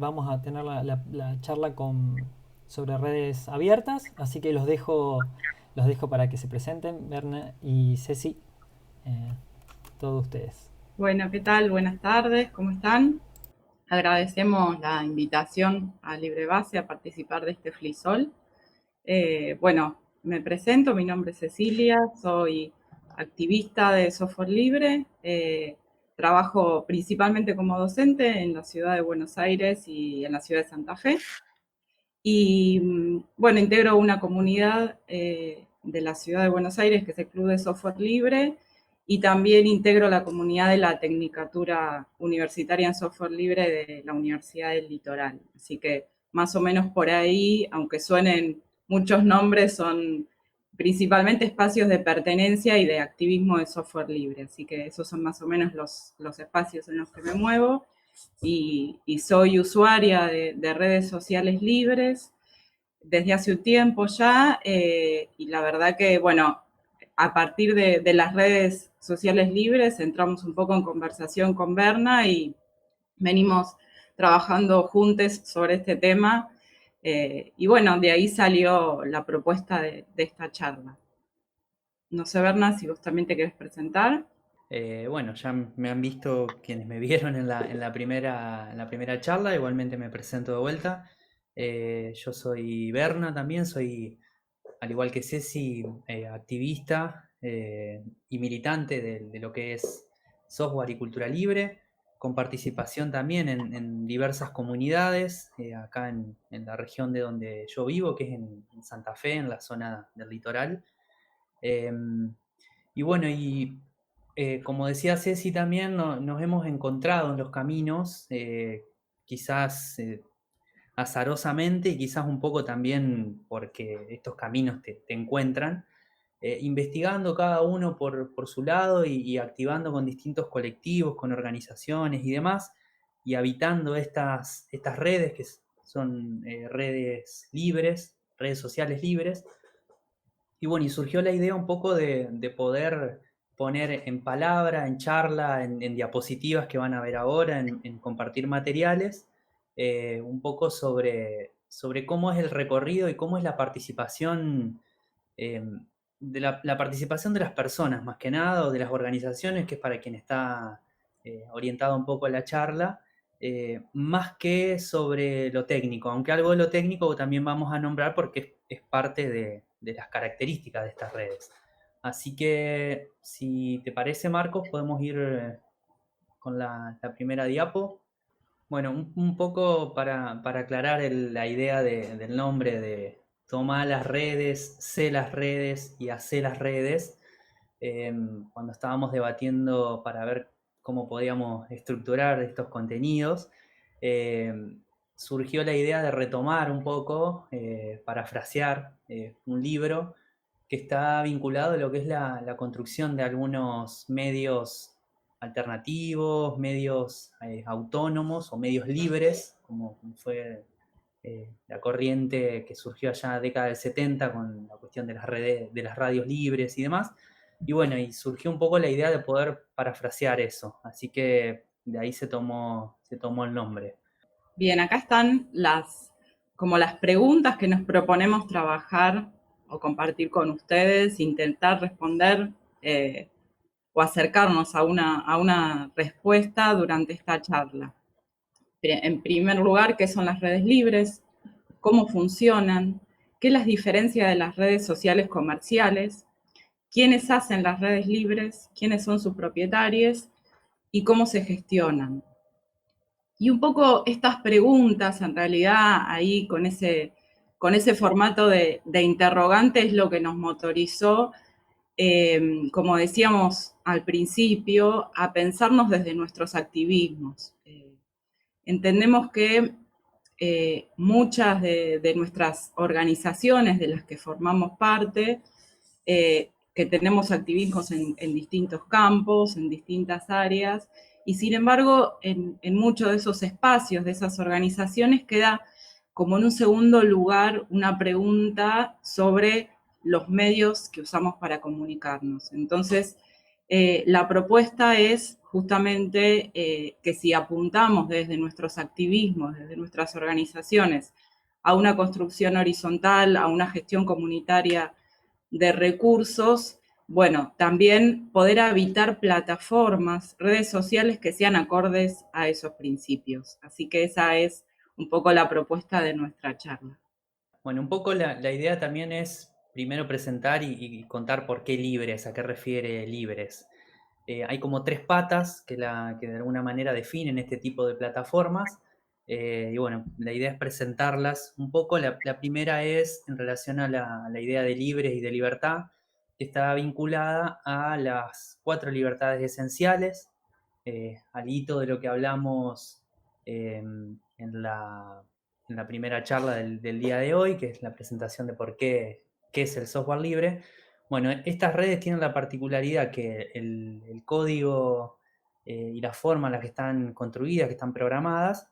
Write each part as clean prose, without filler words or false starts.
vamos a tener la charla sobre redes abiertas, así que los dejo para que se presenten, Berna y Ceci, eh, todos ustedes. Bueno, ¿qué tal? Buenas tardes, ¿cómo están? Agradecemos la invitación a Libre Base a participar de este FLISOL. Bueno, me presento, mi nombre es Cecilia, soy activista de software libre, trabajo principalmente como docente en la ciudad de Buenos Aires y en la ciudad de Santa Fe. Y bueno, integro una comunidad de la ciudad de Buenos Aires que es el Club de Software Libre y también integro la comunidad de la Tecnicatura Universitaria en Software Libre de la Universidad del Litoral. Así que más o menos por ahí, aunque suenen muchos nombres, son principalmente espacios de pertenencia y de activismo de software libre. Así que esos son más o menos los espacios en los que me muevo y soy usuaria de redes sociales libres desde hace un tiempo ya, y la verdad que, bueno, a partir de las redes sociales libres entramos un poco en conversación con Berna y venimos trabajando juntos sobre este tema, y bueno, de ahí salió la propuesta de esta charla. No sé, Berna, si vos también te querés presentar. Bueno, ya me han visto quienes me vieron en la primera charla, igualmente me presento de vuelta. Yo soy Berna también, soy, al igual que Ceci, activista y militante de lo que es software y cultura libre, con participación también en diversas comunidades, acá en la región de donde yo vivo, que es en Santa Fe, en la zona del litoral. Y bueno, como decía Ceci también, nos hemos encontrado en los caminos, quizás azarosamente y quizás un poco también porque estos caminos te encuentran, investigando cada uno por su lado y activando con distintos colectivos, con organizaciones y demás, y habitando estas redes que son redes libres, redes sociales libres. Y bueno, y surgió la idea un poco de poder poner en palabra, en charla, en diapositivas que van a ver ahora, en compartir materiales, un poco sobre cómo es el recorrido y cómo es la participación, eh, la participación de las personas, más que nada, o de las organizaciones, que es para quien está orientado un poco a la charla, más que sobre lo técnico, aunque algo de lo técnico también vamos a nombrar porque es parte de las características de estas redes. Así que, si te parece, Marcos, podemos ir con la primera diapo. Bueno, un poco para aclarar la idea del nombre de tomar las redes, sé las redes y hacer las redes. Cuando estábamos debatiendo para ver cómo podíamos estructurar estos contenidos, eh, surgió la idea de retomar un poco, parafrasear un libro que está vinculado a lo que es la construcción de algunos medios alternativos, medios autónomos o medios libres, como fue la corriente que surgió allá en la década del 70 con la cuestión de las redes, de las radios libres y demás. Y bueno, y surgió un poco la idea de poder parafrasear eso. Así que de ahí se tomó el nombre. Bien, acá están como las preguntas que nos proponemos trabajar o compartir con ustedes, intentar responder eh, o acercarnos a una respuesta durante esta charla. En primer lugar, ¿qué son las redes libres? ¿Cómo funcionan? ¿Qué las diferencia de las redes sociales comerciales? ¿Quiénes hacen las redes libres? ¿Quiénes son sus propietarios? ¿Y cómo se gestionan? Y un poco estas preguntas, en realidad, ahí con ese formato de interrogante es lo que nos motorizó, como decíamos al principio, a pensarnos desde nuestros activismos. Entendemos que muchas de nuestras organizaciones de las que formamos parte, que tenemos activismos en distintos campos, en distintas áreas, y sin embargo, en muchos de esos espacios, de esas organizaciones, queda como en un segundo lugar una pregunta sobre los medios que usamos para comunicarnos. Entonces, La propuesta es justamente que si apuntamos desde nuestros activismos, desde nuestras organizaciones, a una construcción horizontal, a una gestión comunitaria de recursos, bueno, también poder habitar plataformas, redes sociales que sean acordes a esos principios. Así que esa es un poco la propuesta de nuestra charla. Bueno, un poco la idea también es primero presentar y contar por qué libres, a qué refiere libres. Hay como 3 patas que de alguna manera definen este tipo de plataformas. Y bueno, la idea es presentarlas un poco. La primera es en relación a la idea de libres y de libertad, que está vinculada a las 4 libertades esenciales, al hito de lo que hablamos en la primera charla del día de hoy, que es la presentación de por qué es el software libre. Bueno, estas redes tienen la particularidad que el código y la forma en la que están construidas, que están programadas,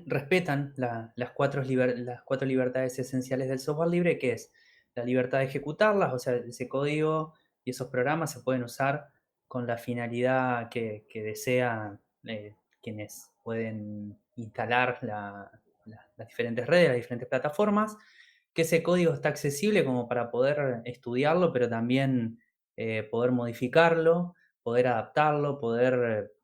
respetan las 4 libertades esenciales del software libre, que es la libertad de ejecutarlas, o sea, ese código y esos programas se pueden usar con la finalidad que desean quienes pueden instalar las diferentes redes, las diferentes plataformas, que ese código está accesible como para poder estudiarlo, pero también poder modificarlo, poder adaptarlo, poder,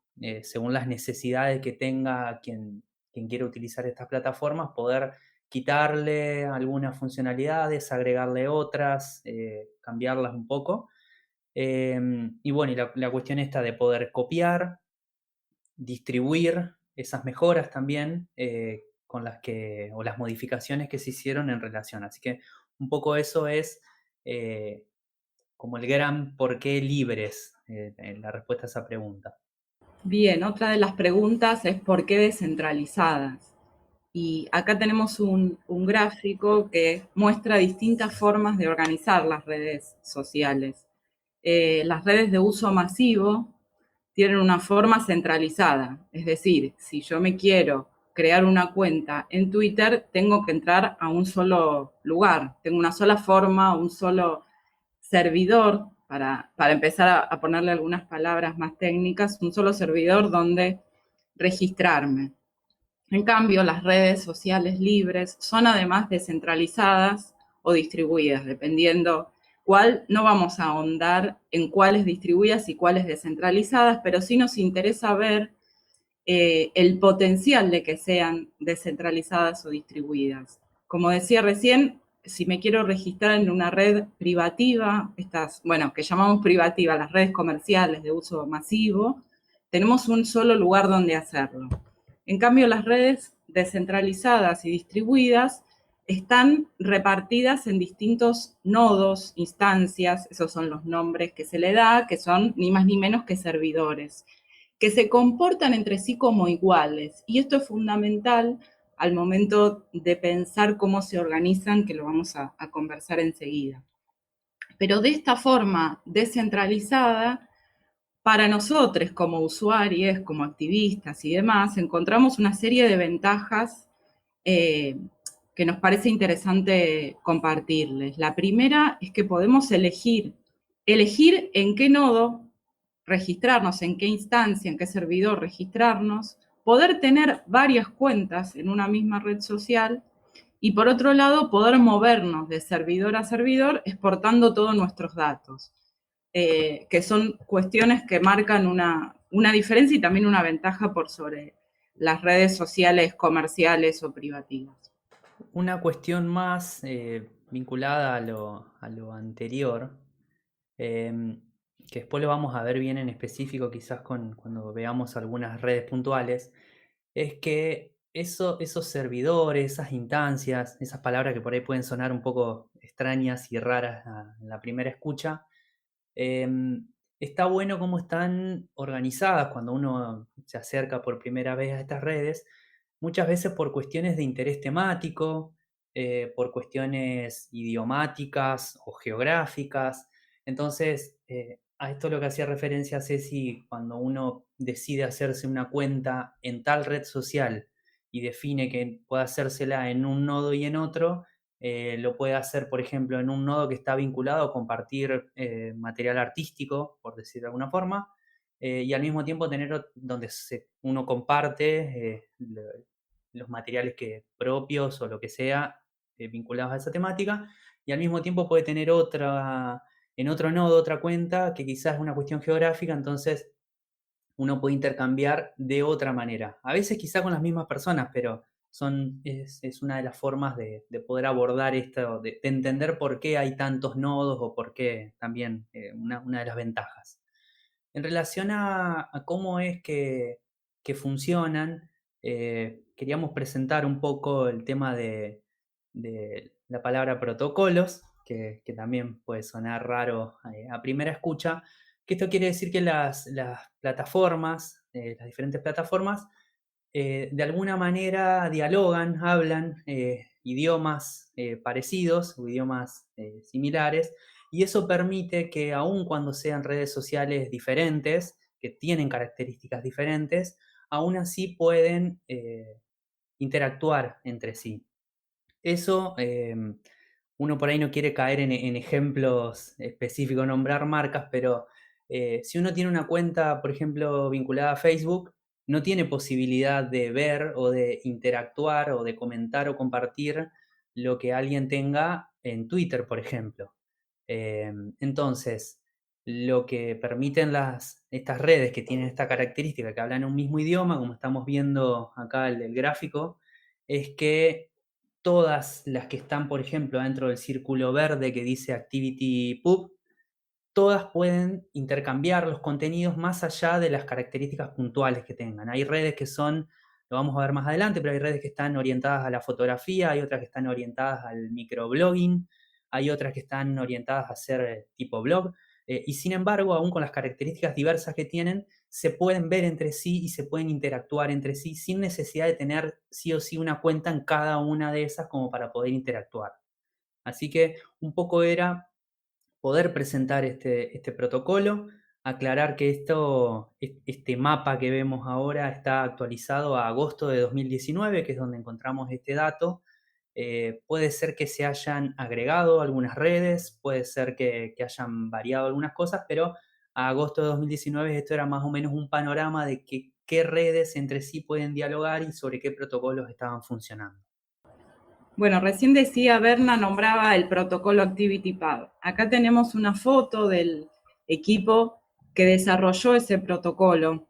según las necesidades que tenga quien quiere utilizar estas plataformas, poder quitarle algunas funcionalidades, agregarle otras, cambiarlas un poco. Y bueno, y la cuestión esta de poder copiar, distribuir esas mejoras también con o las modificaciones que se hicieron en relación. Así que un poco eso es como el gran por qué libres, en la respuesta a esa pregunta. Bien, otra de las preguntas es ¿por qué descentralizadas? Y acá tenemos un gráfico que muestra distintas formas de organizar las redes sociales. Las redes de uso masivo tienen una forma centralizada, es decir, si yo me quiero crear una cuenta en Twitter, tengo que entrar a un solo lugar, tengo una sola forma, un solo servidor, para empezar a ponerle algunas palabras más técnicas, un solo servidor donde registrarme. En cambio, las redes sociales libres son además descentralizadas o distribuidas, dependiendo cuál. No vamos a ahondar en cuáles distribuidas y cuáles descentralizadas, pero sí nos interesa ver el potencial de que sean descentralizadas o distribuidas. Como decía recién, si me quiero registrar en una red privativa, que llamamos privativa, las redes comerciales de uso masivo, tenemos un solo lugar donde hacerlo. En cambio, las redes descentralizadas y distribuidas están repartidas en distintos nodos, instancias, esos son los nombres que se le da, que son ni más ni menos que servidores, que se comportan entre sí como iguales. Y esto es fundamental al momento de pensar cómo se organizan, que lo vamos a conversar enseguida. Pero de esta forma descentralizada, para nosotros como usuarios, como activistas y demás, encontramos una serie de ventajas que nos parece interesante compartirles. La primera es que podemos elegir en qué nodo registrarnos, en qué instancia, en qué servidor registrarnos, poder tener varias cuentas en una misma red social y por otro lado poder movernos de servidor a servidor exportando todos nuestros datos, que son cuestiones que marcan una diferencia y también una ventaja por sobre las redes sociales comerciales o privativas. Una cuestión más vinculada a lo anterior, que después lo vamos a ver bien en específico quizás cuando veamos algunas redes puntuales, es que esos servidores, esas instancias, esas palabras que por ahí pueden sonar un poco extrañas y raras en la primera escucha, está bueno cómo están organizadas cuando uno se acerca por primera vez a estas redes, muchas veces por cuestiones de interés temático, por cuestiones idiomáticas o geográficas. Entonces, a esto es lo que hacía referencia Ceci, cuando uno decide hacerse una cuenta en tal red social y define que puede hacérsela en un nodo y en otro, lo puede hacer, por ejemplo, en un nodo que está vinculado a compartir material artístico, por decir de alguna forma, y al mismo tiempo tener donde uno comparte los materiales propios o lo que sea vinculados a esa temática, y al mismo tiempo puede tener en otro nodo, otra cuenta, que quizás es una cuestión geográfica, entonces uno puede intercambiar de otra manera. A veces quizá con las mismas personas, pero es una de las formas de poder abordar esto, de entender por qué hay tantos nodos o por qué también una de las ventajas. En relación a cómo es que funcionan, queríamos presentar un poco el tema de la palabra protocolos, que también puede sonar raro a primera escucha, que esto quiere decir que las plataformas, las diferentes plataformas, de alguna manera dialogan, hablan idiomas parecidos o idiomas similares, y eso permite que aun cuando sean redes sociales diferentes, que tienen características diferentes, aún así pueden interactuar entre sí. Eso, uno por ahí no quiere caer en ejemplos específicos, nombrar marcas, pero si uno tiene una cuenta, por ejemplo, vinculada a Facebook, no tiene posibilidad de ver o de interactuar o de comentar o compartir lo que alguien tenga en Twitter, por ejemplo. Entonces, lo que permiten estas redes que tienen esta característica, que hablan un mismo idioma, como estamos viendo acá el gráfico, es que todas las que están, por ejemplo, dentro del círculo verde que dice ActivityPub, todas pueden intercambiar los contenidos más allá de las características puntuales que tengan. Hay redes que son, lo vamos a ver más adelante, pero hay redes que están orientadas a la fotografía, hay otras que están orientadas al microblogging, hay otras que están orientadas a hacer tipo blog, y sin embargo, aún con las características diversas que tienen, se pueden ver entre sí y se pueden interactuar entre sí sin necesidad de tener sí o sí una cuenta en cada una de esas como para poder interactuar. Así que un poco era poder presentar este protocolo, aclarar que este mapa que vemos ahora está actualizado a agosto de 2019, que es donde encontramos este dato. Puede ser que se hayan agregado algunas redes, puede ser que hayan variado algunas cosas, pero a agosto de 2019 esto era más o menos un panorama de qué redes entre sí pueden dialogar y sobre qué protocolos estaban funcionando. Bueno, recién decía, Berna nombraba el protocolo ActivityPub. Acá tenemos una foto del equipo que desarrolló ese protocolo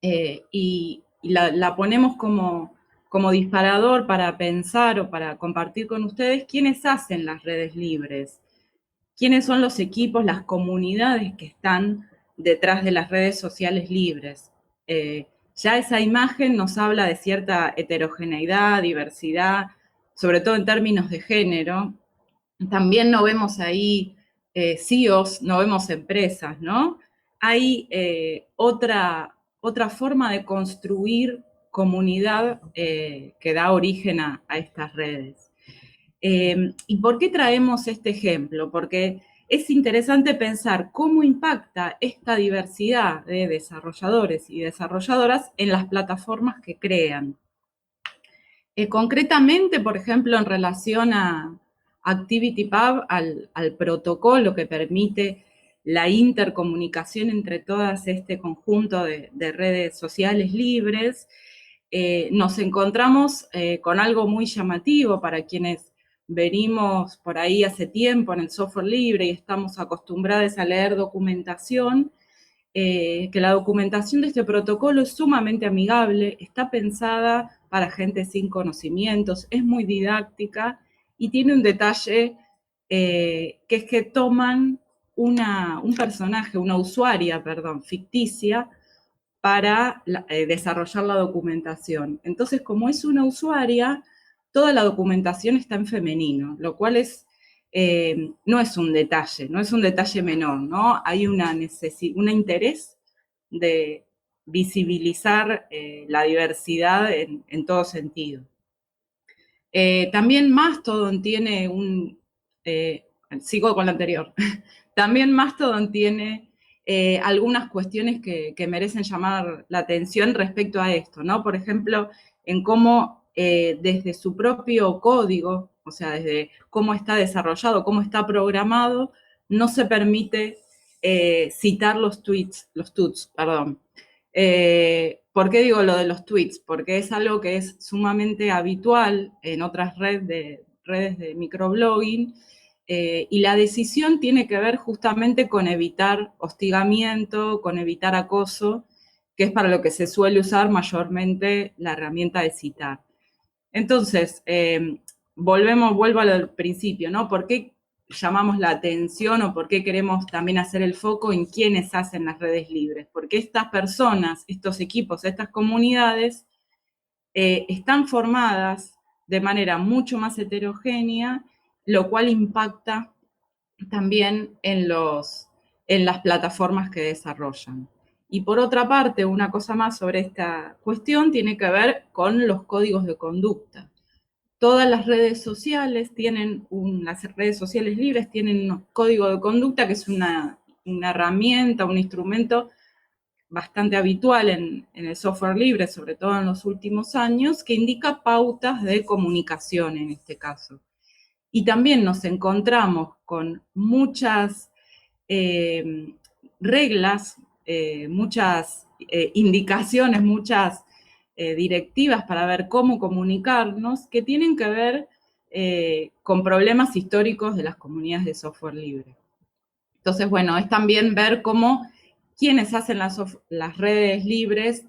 y la ponemos como disparador para pensar o para compartir con ustedes quiénes hacen las redes libres, quiénes son los equipos, las comunidades que están detrás de las redes sociales libres. Ya esa imagen nos habla de cierta heterogeneidad, diversidad, sobre todo en términos de género. También no vemos ahí CEOs, no vemos empresas, ¿no? Hay otra forma de construir comunidad que da origen a estas redes. ¿Y por qué traemos este ejemplo? Porque es interesante pensar cómo impacta esta diversidad de desarrolladores y desarrolladoras en las plataformas que crean. Concretamente, por ejemplo, en relación a ActivityPub, al protocolo que permite la intercomunicación entre todas este conjunto de redes sociales libres, nos encontramos con algo muy llamativo para quienes venimos por ahí hace tiempo en el software libre y estamos acostumbrados a leer documentación, que la documentación de este protocolo es sumamente amigable, está pensada para gente sin conocimientos, es muy didáctica y tiene un detalle que es que toman un personaje, una usuaria, perdón, ficticia, para desarrollar la documentación. Entonces, como es una usuaria, toda la documentación está en femenino, lo cual no es un detalle menor, ¿no? Hay un interés de visibilizar la diversidad en todo sentido. También Mastodon tiene sigo con lo anterior, también Mastodon tiene algunas cuestiones que merecen llamar la atención respecto a esto, ¿no? Por ejemplo, en cómo desde su propio código, o sea, desde cómo está desarrollado, cómo está programado, no se permite citar los tweets, los tuts, perdón. ¿Por qué digo lo de los tweets? Porque es algo que es sumamente habitual en otras redes de microblogging, y la decisión tiene que ver justamente con evitar hostigamiento, con evitar acoso, que es para lo que se suele usar mayormente la herramienta de citar. Entonces, vuelvo al principio, ¿no? ¿Por qué llamamos la atención o por qué queremos también hacer el foco en quiénes hacen las redes libres? Porque estas personas, estos equipos, estas comunidades están formadas de manera mucho más heterogénea, lo cual impacta también en las plataformas que desarrollan. Y por otra parte, una cosa más sobre esta cuestión tiene que ver con los códigos de conducta. Todas las redes sociales las redes sociales libres tienen un código de conducta que es una herramienta, un instrumento bastante habitual en el software libre, sobre todo en los últimos años, que indica pautas de comunicación en este caso. Y también nos encontramos con muchas reglas, muchas indicaciones, muchas directivas para ver cómo comunicarnos que tienen que ver con problemas históricos de las comunidades de software libre. Entonces, bueno, es también ver cómo quienes hacen las redes libres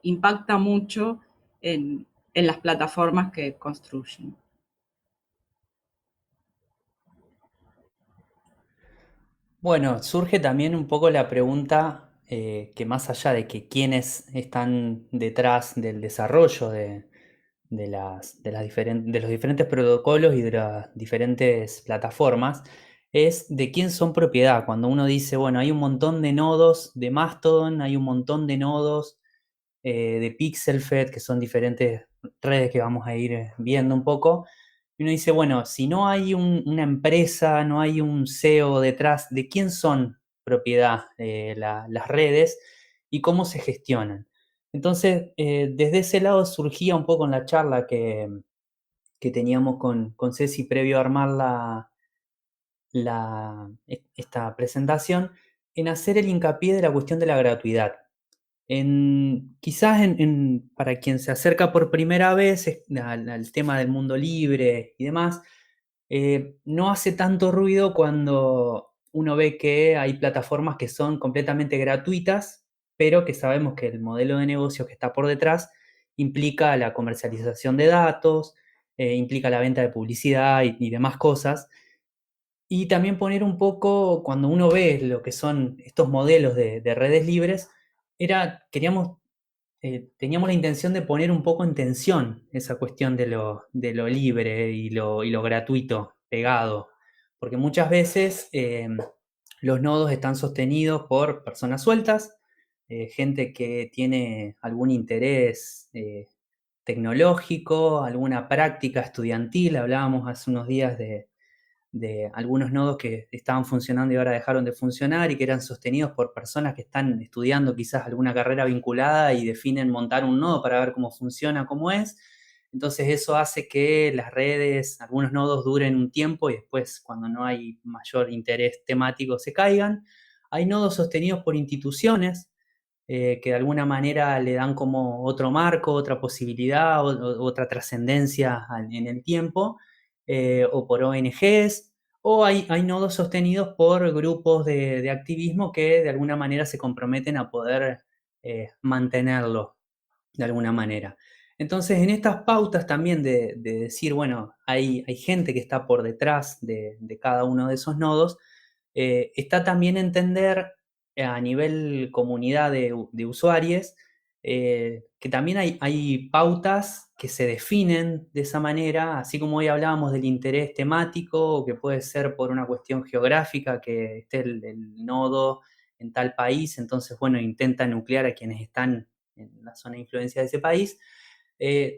impacta mucho en las plataformas que construyen. Bueno, surge también un poco la pregunta que más allá de que quiénes están detrás del desarrollo de los diferentes protocolos y de las diferentes plataformas, es de quién son propiedad. Cuando uno dice, bueno, hay un montón de nodos de Mastodon, hay un montón de nodos de PixelFed, que son diferentes redes que vamos a ir viendo un poco. Y uno dice, bueno, si no hay una empresa, no hay un CEO detrás, ¿de quién son propiedad las redes y cómo se gestionan? Entonces, desde ese lado surgía un poco en la charla que teníamos con Ceci previo a armar esta presentación, en hacer el hincapié de la cuestión de la gratuidad. Quizás para quien se acerca por primera vez al tema del mundo libre y demás, no hace tanto ruido cuando uno ve que hay plataformas que son completamente gratuitas, pero que sabemos que el modelo de negocio que está por detrás implica la comercialización de datos, implica la venta de publicidad y demás cosas. Y también poner un poco, cuando uno ve lo que son estos modelos de redes libres, teníamos la intención de poner un poco en tensión esa cuestión de lo libre y lo gratuito pegado, porque muchas veces los nodos están sostenidos por personas sueltas, gente que tiene algún interés tecnológico, alguna práctica estudiantil. Hablábamos hace unos días de algunos nodos que estaban funcionando y ahora dejaron de funcionar y que eran sostenidos por personas que están estudiando quizás alguna carrera vinculada y definen montar un nodo para ver cómo funciona, cómo es. Entonces eso hace que las redes, algunos nodos duren un tiempo y después cuando no hay mayor interés temático se caigan. Hay nodos sostenidos por instituciones que de alguna manera le dan como otro marco, otra posibilidad, otra trascendencia en el tiempo. O por ONGs, o hay nodos sostenidos por grupos de activismo que de alguna manera se comprometen a poder mantenerlo de alguna manera. Entonces, en estas pautas también de decir, bueno, hay gente que está por detrás de cada uno de esos nodos, está también entender a nivel comunidad de usuarios que también hay pautas que se definen de esa manera, así como hoy hablábamos del interés temático, que puede ser por una cuestión geográfica, que esté el nodo en tal país, entonces, bueno, intenta nuclear a quienes están en la zona de influencia de ese país.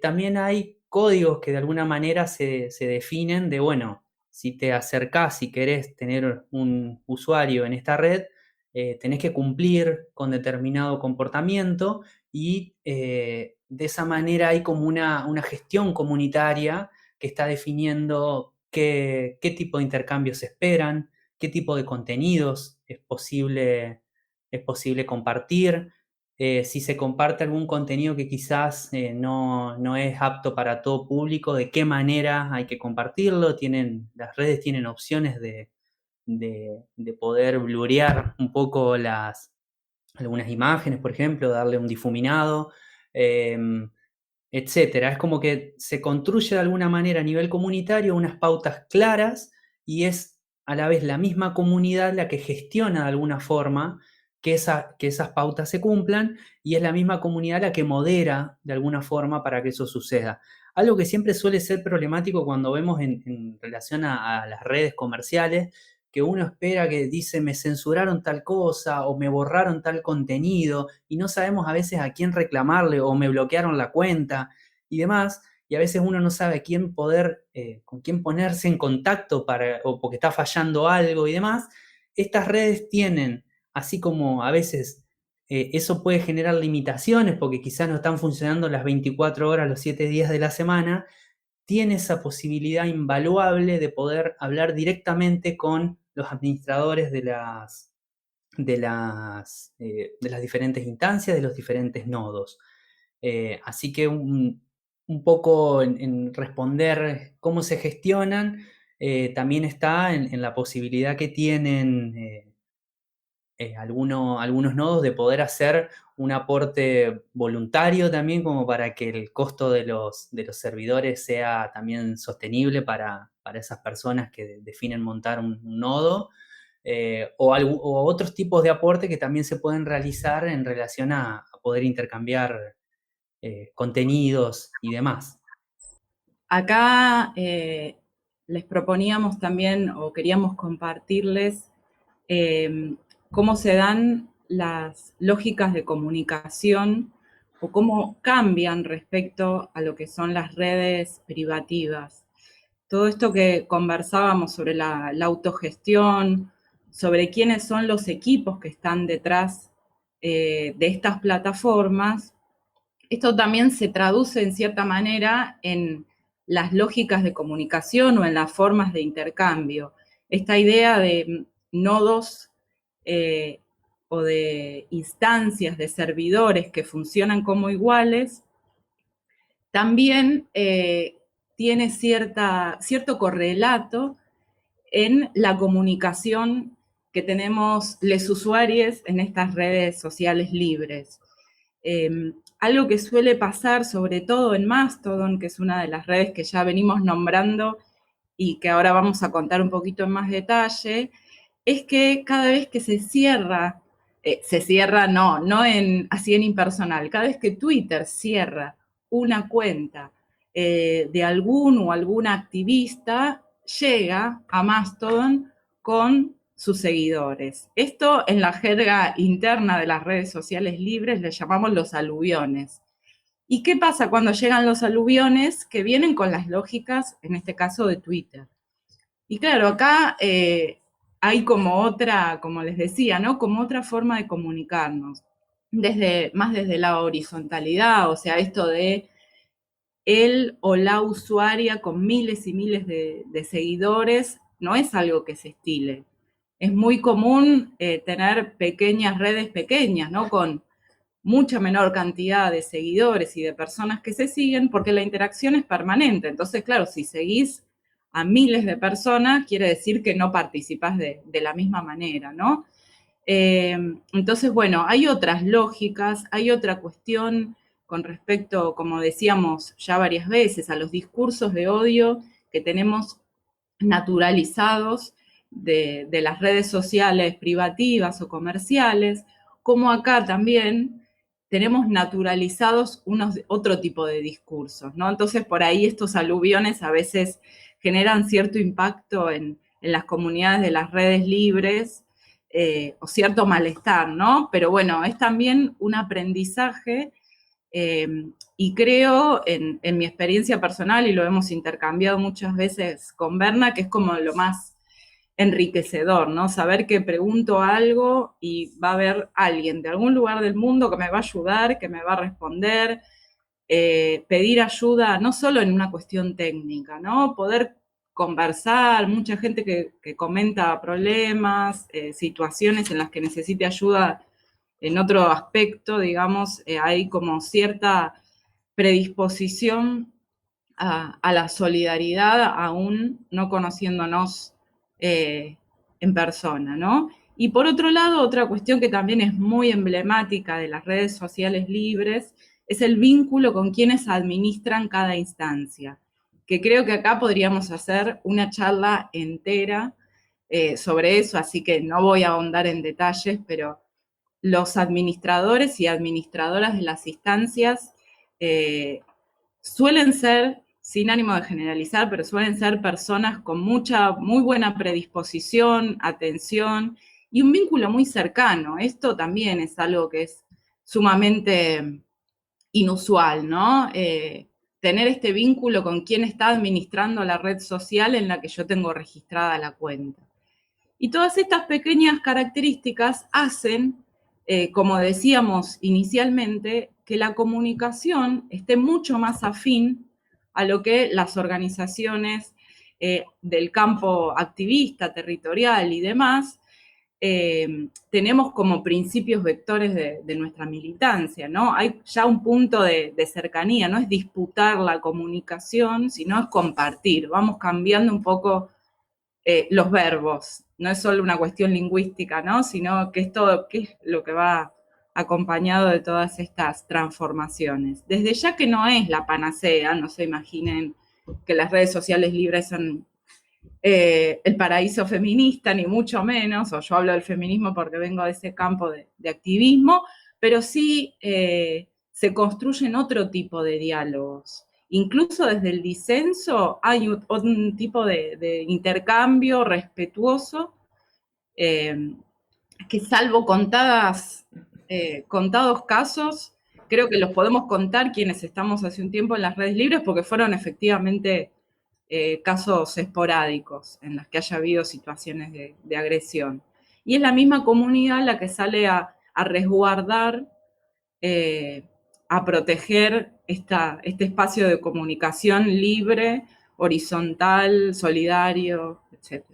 También hay códigos que de alguna manera se definen de, bueno, si te acercás y querés tener un usuario en esta red, tenés que cumplir con determinado comportamiento y de esa manera hay como una gestión comunitaria que está definiendo qué tipo de intercambios se esperan, qué tipo de contenidos es posible compartir, si se comparte algún contenido que quizás no es apto para todo público, de qué manera hay que compartirlo. Las redes tienen opciones de poder blurear un poco algunas imágenes, por ejemplo, darle un difuminado, etcétera. Es como que se construye de alguna manera a nivel comunitario unas pautas claras y es a la vez la misma comunidad la que gestiona de alguna forma que esas pautas se cumplan, y es la misma comunidad la que modera de alguna forma para que eso suceda. Algo que siempre suele ser problemático cuando vemos en relación a las redes comerciales, que uno espera que dice me censuraron tal cosa o me borraron tal contenido y no sabemos a veces a quién reclamarle o me bloquearon la cuenta y demás, y a veces uno no sabe a quién con quién ponerse en contacto o porque está fallando algo y demás. Estas redes tienen, así como a veces eso puede generar limitaciones porque quizás no están funcionando las 24 horas, los 7 días de la semana, tiene esa posibilidad invaluable de poder hablar directamente con los administradores de las diferentes instancias, de los diferentes nodos. Así que un poco en responder cómo se gestionan, también está en la posibilidad que tienen algunos nodos de poder hacer un aporte voluntario también, como para que el costo de los servidores sea también sostenible para esas personas que definen montar un nodo, o otros tipos de aporte que también se pueden realizar en relación a poder intercambiar contenidos y demás. Acá les proponíamos también, o queríamos compartirles, cómo se dan las lógicas de comunicación o cómo cambian respecto a lo que son las redes privativas. Todo esto que conversábamos sobre la autogestión, sobre quiénes son los equipos que están detrás de estas plataformas, esto también se traduce en cierta manera en las lógicas de comunicación o en las formas de intercambio. Esta idea de nodos o de instancias de servidores que funcionan como iguales, también tiene cierto correlato en la comunicación que tenemos los usuarios en estas redes sociales libres. Algo que suele pasar, sobre todo en Mastodon, que es una de las redes que ya venimos nombrando y que ahora vamos a contar un poquito en más detalle, es que cada vez que se cierra así en impersonal, cada vez que Twitter cierra una cuenta de algún o alguna activista, llega a Mastodon con sus seguidores. Esto en la jerga interna de las redes sociales libres le llamamos los aluviones. ¿Y qué pasa cuando llegan los aluviones? Que vienen con las lógicas, en este caso de Twitter. Y claro, acá hay como les decía, ¿no? Como otra forma de comunicarnos, más desde la horizontalidad, o sea, esto de él o la usuaria con miles y miles de seguidores, no es algo que se estile. Es muy común tener pequeñas redes pequeñas, ¿no? Con mucha menor cantidad de seguidores y de personas que se siguen, porque la interacción es permanente. Entonces, claro, si seguís a miles de personas, quiere decir que no participas de la misma manera, ¿no? Entonces, bueno, hay otras lógicas, hay otra cuestión con respecto, como decíamos ya varias veces, a los discursos de odio que tenemos naturalizados de las redes sociales privativas o comerciales, como acá también tenemos naturalizados otro tipo de discursos, ¿no? Entonces, por ahí estos aluviones a veces generan cierto impacto en las comunidades de las redes libres, o cierto malestar, ¿no? Pero bueno, es también un aprendizaje y creo en mi experiencia personal, y lo hemos intercambiado muchas veces con Berna, que es como lo más enriquecedor, ¿no? Saber que pregunto algo y va a haber alguien de algún lugar del mundo que me va a ayudar, que me va a responder, pedir ayuda no solo en una cuestión técnica, ¿no? Poder conversar, mucha gente que comenta problemas, situaciones en las que necesite ayuda en otro aspecto, digamos, hay como cierta predisposición a la solidaridad aún no conociéndonos en persona, ¿no? Y por otro lado, otra cuestión que también es muy emblemática de las redes sociales libres es el vínculo con quienes administran cada instancia, que creo que acá podríamos hacer una charla entera sobre eso, así que no voy a ahondar en detalles, pero los administradores y administradoras de las instancias suelen ser, sin ánimo de generalizar, pero suelen ser personas con muy buena predisposición, atención y un vínculo muy cercano. Esto también es algo que es sumamente inusual, ¿no? Tener este vínculo con quien está administrando la red social en la que yo tengo registrada la cuenta. Y todas estas pequeñas características hacen, como decíamos inicialmente, que la comunicación esté mucho más afín a lo que las organizaciones del campo activista, territorial y demás tenemos como principios vectores de nuestra militancia, ¿no? Hay ya un punto de cercanía, no es disputar la comunicación, sino es compartir. Vamos cambiando un poco los verbos. No es solo una cuestión lingüística, ¿no? Sino que es todo, qué es lo que va acompañado de todas estas transformaciones. Desde ya que no es la panacea, no se imaginen que las redes sociales libres son el paraíso feminista, ni mucho menos, o yo hablo del feminismo porque vengo de ese campo de activismo, pero sí se construyen otro tipo de diálogos. Incluso desde el disenso hay un tipo de intercambio respetuoso que salvo contados casos, creo que los podemos contar quienes estamos hace un tiempo en las redes libres porque fueron efectivamente casos esporádicos en los que haya habido situaciones de agresión. Y es la misma comunidad la que sale a resguardar, a proteger este espacio de comunicación libre, horizontal, solidario, etc.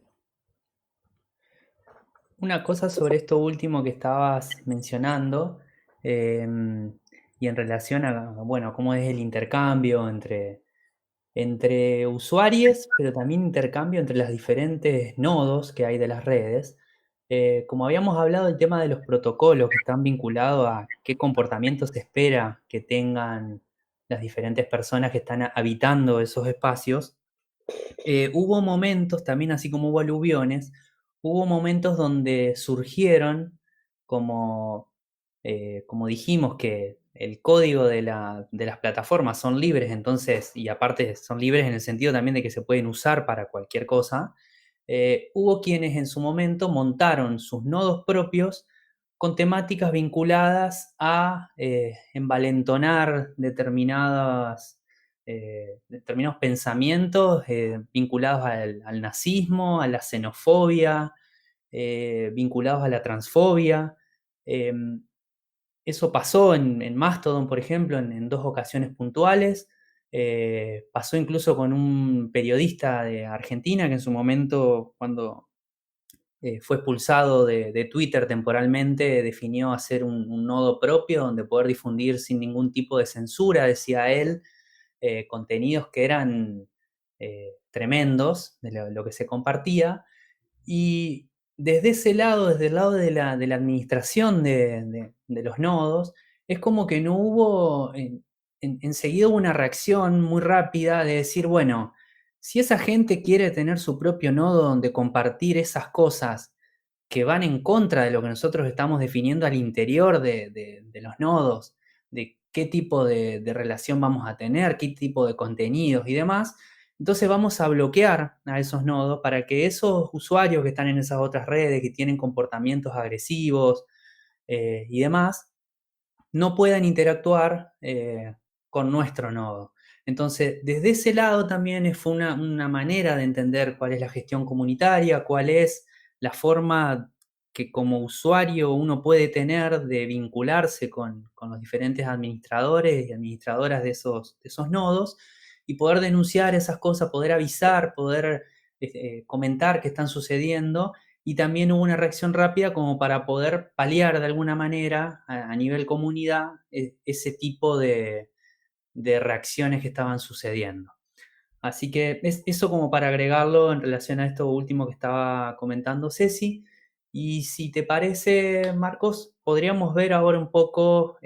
Una cosa sobre esto último que estabas mencionando, y en relación a, bueno, cómo es el intercambio entre usuarios, pero también intercambio entre los diferentes nodos que hay de las redes. Como habíamos hablado del tema de los protocolos que están vinculados a qué comportamiento se espera que tengan las diferentes personas que están habitando esos espacios, hubo momentos también, así como hubo aluviones, hubo momentos donde surgieron, como, como dijimos, que el código de las plataformas son libres, entonces, y aparte son libres en el sentido también de que se pueden usar para cualquier cosa, hubo quienes en su momento montaron sus nodos propios con temáticas vinculadas a envalentonar determinados pensamientos vinculados al nazismo, a la xenofobia, vinculados a la transfobia. Eso pasó en Mastodon, por ejemplo, en dos ocasiones puntuales. Pasó incluso con un periodista de Argentina que en su momento, cuando fue expulsado de Twitter temporalmente, definió hacer un nodo propio donde poder difundir sin ningún tipo de censura, decía él, contenidos que eran tremendos de lo que se compartía. Y desde ese lado, desde el lado de la administración de los nodos, es como que no hubo, enseguida hubo una reacción muy rápida de decir, bueno, si esa gente quiere tener su propio nodo donde compartir esas cosas que van en contra de lo que nosotros estamos definiendo al interior de los nodos, de qué tipo de relación vamos a tener, qué tipo de contenidos y demás, entonces vamos a bloquear a esos nodos para que esos usuarios que están en esas otras redes, que tienen comportamientos agresivos y demás, no puedan interactuar con nuestro nodo. Entonces, desde ese lado también fue una manera de entender cuál es la gestión comunitaria, cuál es la forma que como usuario uno puede tener de vincularse con los diferentes administradores y administradoras de esos nodos y poder denunciar esas cosas, poder avisar, poder comentar qué están sucediendo. Y también hubo una reacción rápida como para poder paliar de alguna manera a nivel comunidad ese tipo de reacciones que estaban sucediendo. Así que eso como para agregarlo en relación a esto último que estaba comentando Ceci. Y si te parece, Marcos, podríamos ver ahora un poco,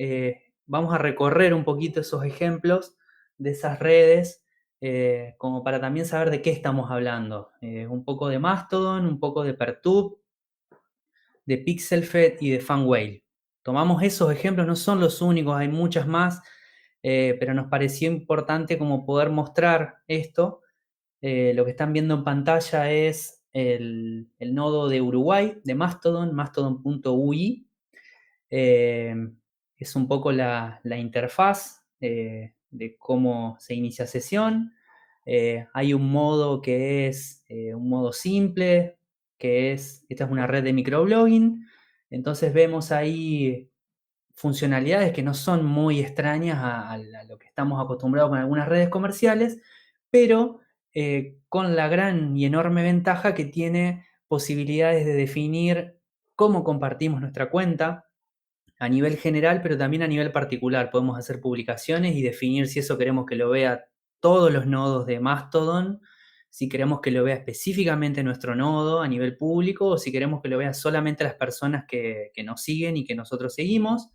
vamos a recorrer un poquito esos ejemplos de esas redes, como para también saber de qué estamos hablando. Un poco de Mastodon, un poco de Pertube, de Pixelfed y de Fanwhale. Tomamos esos ejemplos, no son los únicos, hay muchas más, pero nos pareció importante como poder mostrar esto. Lo que están viendo en pantalla es el nodo de Uruguay, de Mastodon, mastodon.ui. Es un poco la interfaz de cómo se inicia sesión. Hay un modo que es un modo simple, esta es una red de microblogging. Entonces vemos ahí funcionalidades que no son muy extrañas a lo que estamos acostumbrados con algunas redes comerciales, pero con la gran y enorme ventaja que tiene posibilidades de definir cómo compartimos nuestra cuenta a nivel general, pero también a nivel particular. Podemos hacer publicaciones y definir si eso queremos que lo vea todos los nodos de Mastodon, si queremos que lo vea específicamente nuestro nodo a nivel público o si queremos que lo vea solamente las personas que nos siguen y que nosotros seguimos.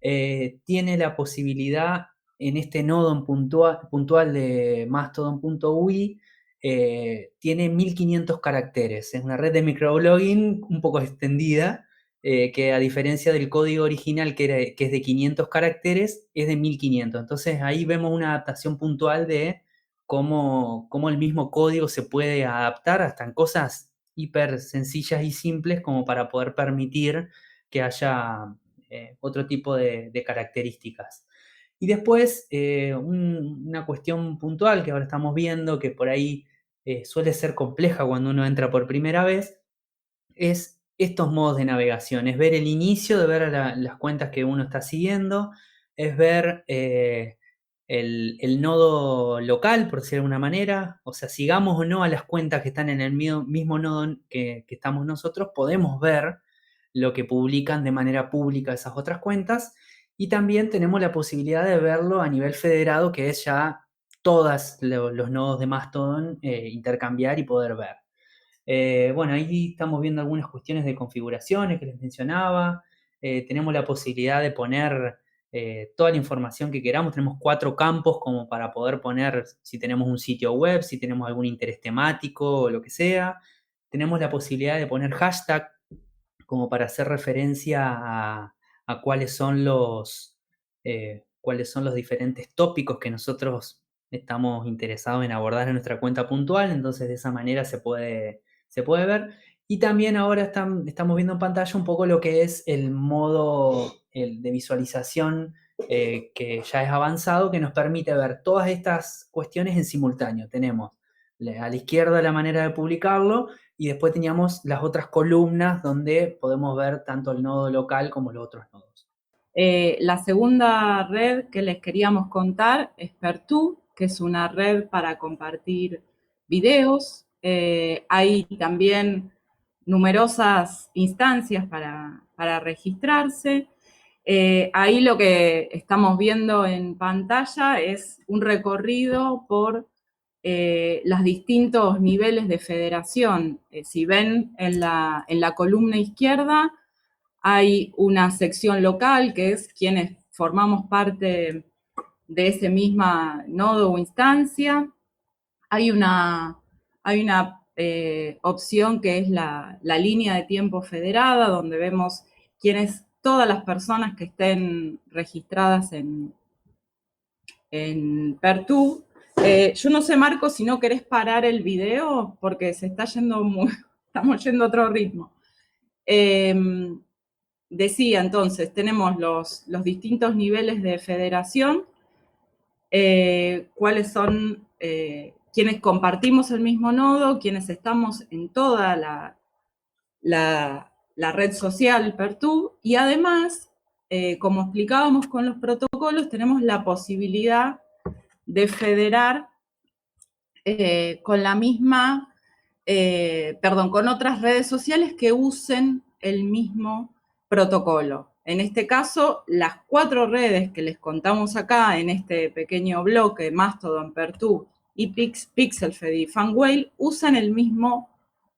Tiene la posibilidad en este nodo puntual de mastodon.ui, tiene 1500 caracteres. Es una red de microblogging un poco extendida, que a diferencia del código original que es de 500 caracteres, es de 1500. Entonces ahí vemos una adaptación puntual de cómo el mismo código se puede adaptar hasta en cosas hiper sencillas y simples como para poder permitir que haya otro tipo de características. Y después, una cuestión puntual que ahora estamos viendo, que por ahí suele ser compleja cuando uno entra por primera vez, es estos modos de navegación, es ver el inicio de ver las cuentas que uno está siguiendo, es ver el nodo local, por decirlo de alguna manera, o sea, sigamos o no a las cuentas que están en el mismo nodo que estamos nosotros, podemos ver lo que publican de manera pública esas otras cuentas, y también tenemos la posibilidad de verlo a nivel federado, que es ya todos los nodos de Mastodon intercambiar y poder ver. Bueno, ahí estamos viendo algunas cuestiones de configuraciones que les mencionaba. Tenemos la posibilidad de poner toda la información que queramos. Tenemos 4 campos como para poder poner si tenemos un sitio web, si tenemos algún interés temático o lo que sea. Tenemos la posibilidad de poner hashtag como para hacer referencia a cuáles son los diferentes tópicos que nosotros estamos interesados en abordar en nuestra cuenta puntual. Entonces de esa manera se puede ver. Y también ahora estamos viendo en pantalla un poco lo que es el modo de visualización que ya es avanzado, que nos permite ver todas estas cuestiones en simultáneo. Tenemos a la izquierda la manera de publicarlo y después teníamos las otras columnas donde podemos ver tanto el nodo local como los otros nodos. La segunda red que les queríamos contar es Pertube, que es una red para compartir videos. Hay también numerosas instancias para registrarse. Ahí lo que estamos viendo en pantalla es un recorrido por los distintos niveles de federación. Si ven en la columna izquierda, hay una sección local que es quienes formamos parte de ese mismo nodo o instancia. Hay una opción que es la línea de tiempo federada, donde vemos todas las personas que estén registradas en Pertube. Yo no sé, Marco, si no querés parar el video, porque se está yendo estamos yendo a otro ritmo. Decía, entonces, tenemos los distintos niveles de federación, cuáles son quienes compartimos el mismo nodo, quienes estamos en toda la la red social Pertube, y además, como explicábamos con los protocolos, tenemos la posibilidad de federar con la misma, con otras redes sociales que usen el mismo protocolo. En este caso, las 4 redes que les contamos acá en este pequeño bloque, Mastodon, Pertube y Pixelfed y Fanwhale, usan el mismo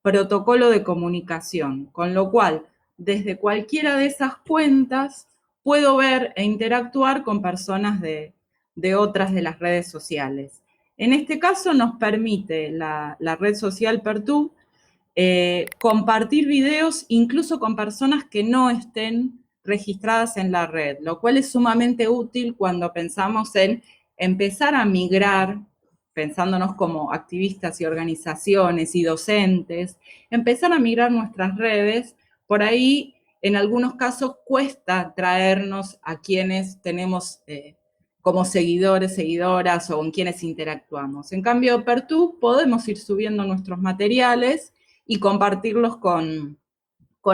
protocolo de comunicación, con lo cual, desde cualquiera de esas cuentas, puedo ver e interactuar con personas de otras de las redes sociales. En este caso nos permite la red social Pertube compartir videos incluso con personas que no estén registradas en la red, lo cual es sumamente útil cuando pensamos en empezar a migrar, pensándonos como activistas y organizaciones y docentes, empezar a migrar nuestras redes. Por ahí, en algunos casos, cuesta traernos a quienes tenemos como seguidores, seguidoras o con quienes interactuamos. En cambio, Pertube podemos ir subiendo nuestros materiales y compartirlos con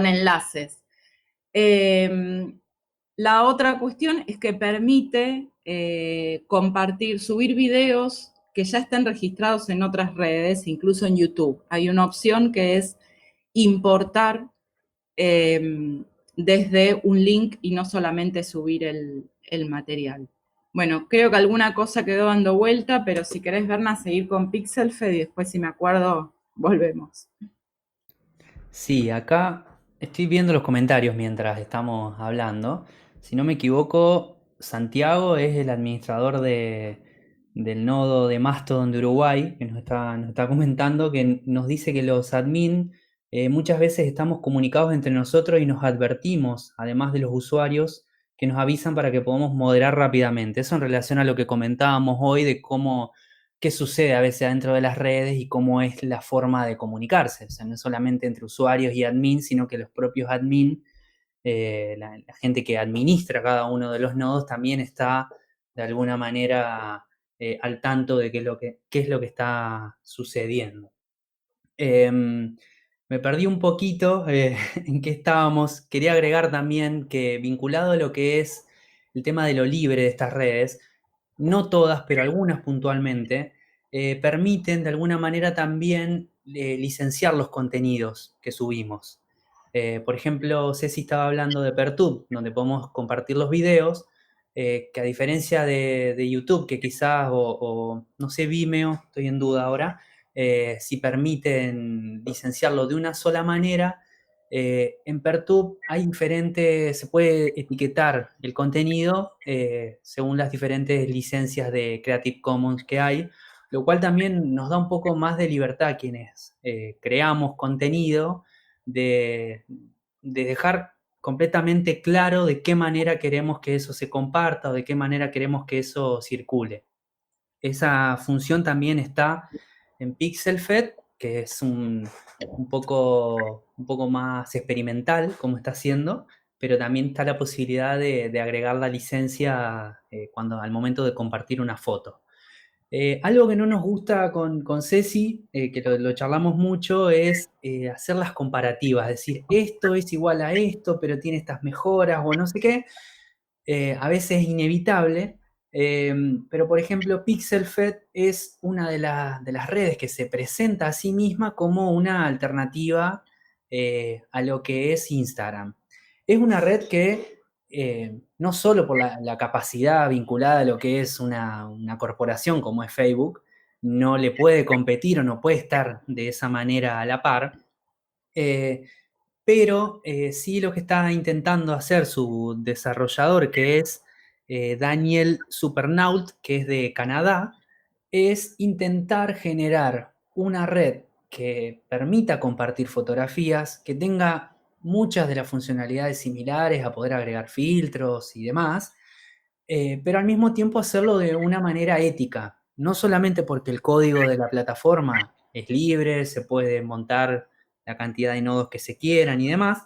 enlaces. La otra cuestión es que permite subir videos que ya estén registrados en otras redes, incluso en YouTube. Hay una opción que es importar desde un link y no solamente subir el material. Bueno, creo que alguna cosa quedó dando vuelta, pero si querés, Berna, seguir con Pixelfed y después, si me acuerdo, volvemos. Sí, acá estoy viendo los comentarios mientras estamos hablando. Si no me equivoco, Santiago es el administrador del nodo de Mastodon de Uruguay, que nos está comentando, que nos dice que los admin muchas veces estamos comunicados entre nosotros y nos advertimos, además de los usuarios, que nos avisan para que podamos moderar rápidamente. Eso en relación a lo que comentábamos hoy de qué sucede a veces dentro de las redes y cómo es la forma de comunicarse. O sea, no solamente entre usuarios y admin, sino que los propios admin, la gente que administra cada uno de los nodos, también está de alguna manera al tanto de qué es lo que está sucediendo. Me perdí un poquito en qué estábamos. Quería agregar también que vinculado a lo que es el tema de lo libre de estas redes, no todas, pero algunas puntualmente, permiten de alguna manera también licenciar los contenidos que subimos. Por ejemplo, Ceci estaba hablando de Pertube, donde podemos compartir los videos, que a diferencia de YouTube, que quizás, o no sé, Vimeo, estoy en duda ahora, si permiten licenciarlo de una sola manera, en Pertube hay se puede etiquetar el contenido según las diferentes licencias de Creative Commons que hay, lo cual también nos da un poco más de libertad a quienes creamos contenido, de dejar completamente claro de qué manera queremos que eso se comparta o de qué manera queremos que eso circule. Esa función también está en Pixelfed, que es un poco más experimental, como está haciendo, pero también está la posibilidad de agregar la licencia al momento de compartir una foto. Algo que no nos gusta con Ceci, que lo charlamos mucho, es hacer las comparativas, es decir, esto es igual a esto, pero tiene estas mejoras o no sé qué. A veces es inevitable, pero por ejemplo, Pixelfed es una de las redes que se presenta a sí misma como una alternativa a lo que es Instagram. Es una red que no solo por la capacidad vinculada a lo que es una corporación como es Facebook, no le puede competir o no puede estar de esa manera a la par, pero sí lo que está intentando hacer su desarrollador, que es Daniel Supernault, que es de Canadá, es intentar generar una red que permita compartir fotografías, que tenga muchas de las funcionalidades similares a poder agregar filtros y demás, pero al mismo tiempo hacerlo de una manera ética, no solamente porque el código de la plataforma es libre, se puede montar la cantidad de nodos que se quieran y demás,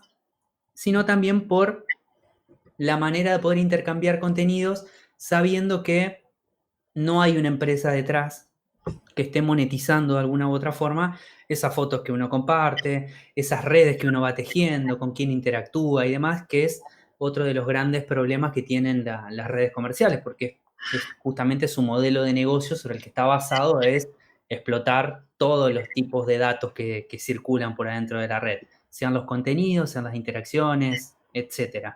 sino también por la manera de poder intercambiar contenidos sabiendo que no hay una empresa detrás que esté monetizando de alguna u otra forma esas fotos que uno comparte, esas redes que uno va tejiendo, con quién interactúa y demás, que es otro de los grandes problemas que tienen las redes comerciales, porque es justamente su modelo de negocio sobre el que está basado es explotar todos los tipos de datos que circulan por adentro de la red, sean los contenidos, sean las interacciones, etc.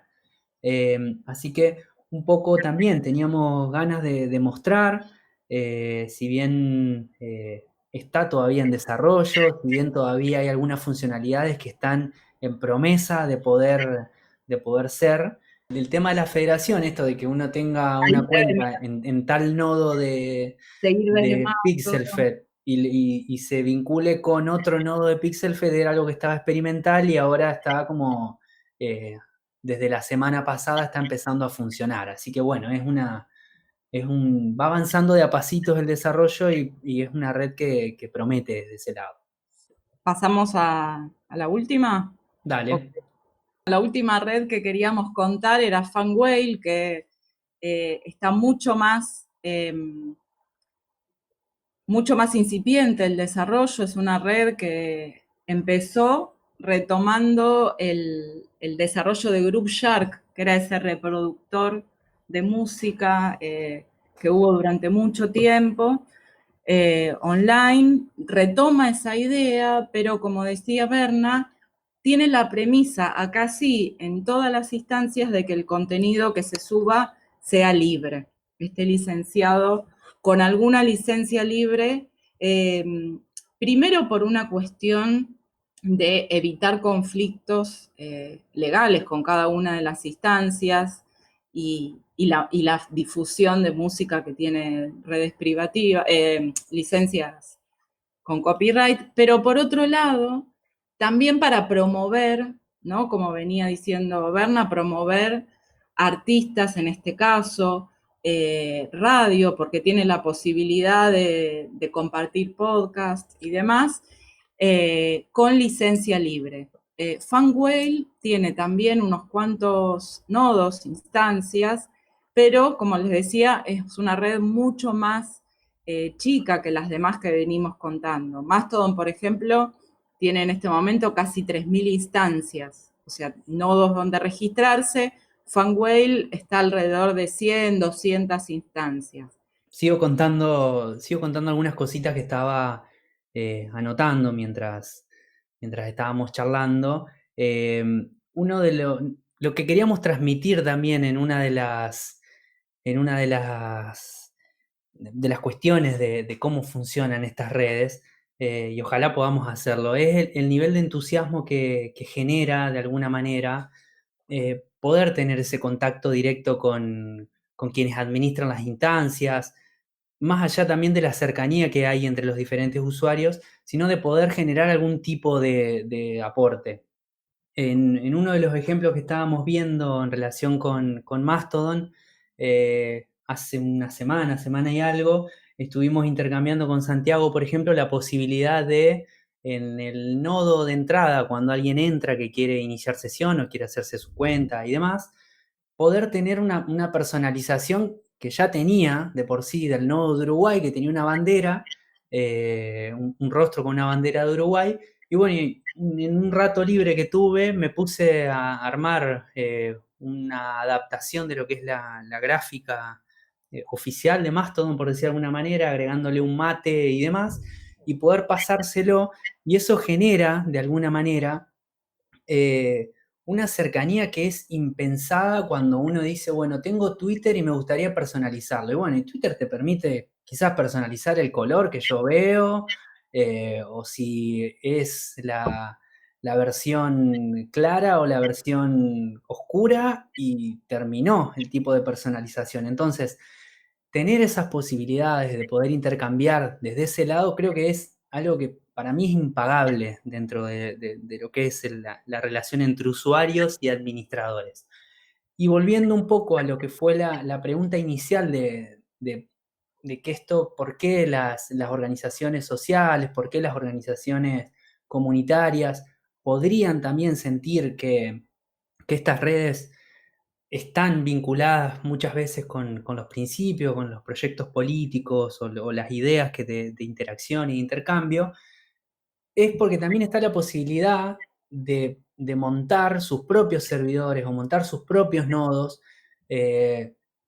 Así que un poco también teníamos ganas de mostrar, si bien está todavía en desarrollo, si bien todavía hay algunas funcionalidades que están en promesa de poder ser. El tema de la federación, esto de que uno tenga Ahí una se debe cuenta en tal nodo seguir desde de Mastodon. PixelFed y se vincule con otro nodo de PixelFed era algo que estaba experimental y ahora está como, desde la semana pasada está empezando a funcionar. Así que bueno, va avanzando de a pasitos el desarrollo y es una red que promete desde ese lado. Pasamos a la última. Ok. Dale. La última red que queríamos contar era Fanwhale, que está mucho más incipiente el desarrollo. Es una red que empezó retomando el desarrollo de Group Shark, que era ese reproductor de música que hubo durante mucho tiempo online. Retoma esa idea, pero como decía Berna, tiene la premisa, acá sí, en todas las instancias, de que el contenido que se suba sea libre, esté licenciado con alguna licencia libre, primero por una cuestión de evitar conflictos legales con cada una de las instancias y la difusión de música que tiene redes privativas, licencias con copyright, pero por otro lado, también para promover, ¿no? Como venía diciendo Berna, promover artistas en este caso, radio, porque tiene la posibilidad de compartir podcast y demás, con licencia libre. Fanwhale tiene también unos cuantos nodos, instancias, pero como les decía, es una red mucho más chica que las demás que venimos contando. Mastodon, por ejemplo, tiene en este momento casi 3.000 instancias, o sea, nodos donde registrarse. Fanwhale está alrededor de 100, 200 instancias. Sigo contando algunas cositas que estaba anotando mientras estábamos charlando. Uno de lo que queríamos transmitir también en una de las cuestiones de cómo funcionan estas redes, y ojalá podamos hacerlo, es el nivel de entusiasmo que genera de alguna manera poder tener ese contacto directo con quienes administran las instancias, más allá también de la cercanía que hay entre los diferentes usuarios, sino de poder generar algún tipo de aporte. En uno de los ejemplos que estábamos viendo en relación con Mastodon, hace una semana y algo, estuvimos intercambiando con Santiago, por ejemplo, la posibilidad de, en el nodo de entrada, cuando alguien entra que quiere iniciar sesión o quiere hacerse su cuenta y demás, poder tener una personalización que ya tenía de por sí del nodo de Uruguay, que tenía una bandera, un rostro con una bandera de Uruguay. Y bueno, en un rato libre que tuve, me puse a armar una adaptación de lo que es la gráfica oficial de Mastodon, por decir de alguna manera, agregándole un mate y demás, y poder pasárselo. Y eso genera, de alguna manera, una cercanía que es impensada cuando uno dice, bueno, tengo Twitter y me gustaría personalizarlo. Y bueno, y Twitter te permite quizás personalizar el color que yo veo, o si es la versión clara o la versión oscura, y terminó el tipo de personalización. Entonces, tener esas posibilidades de poder intercambiar desde ese lado creo que es algo que para mí es impagable dentro de lo que es la relación entre usuarios y administradores. Y volviendo un poco a lo que fue la pregunta inicial de que esto, por qué las organizaciones sociales, por qué las organizaciones comunitarias podrían también sentir que estas redes están vinculadas muchas veces con los principios, con los proyectos políticos o las ideas de interacción y de intercambio, es porque también está la posibilidad de montar sus propios servidores o montar sus propios nodos,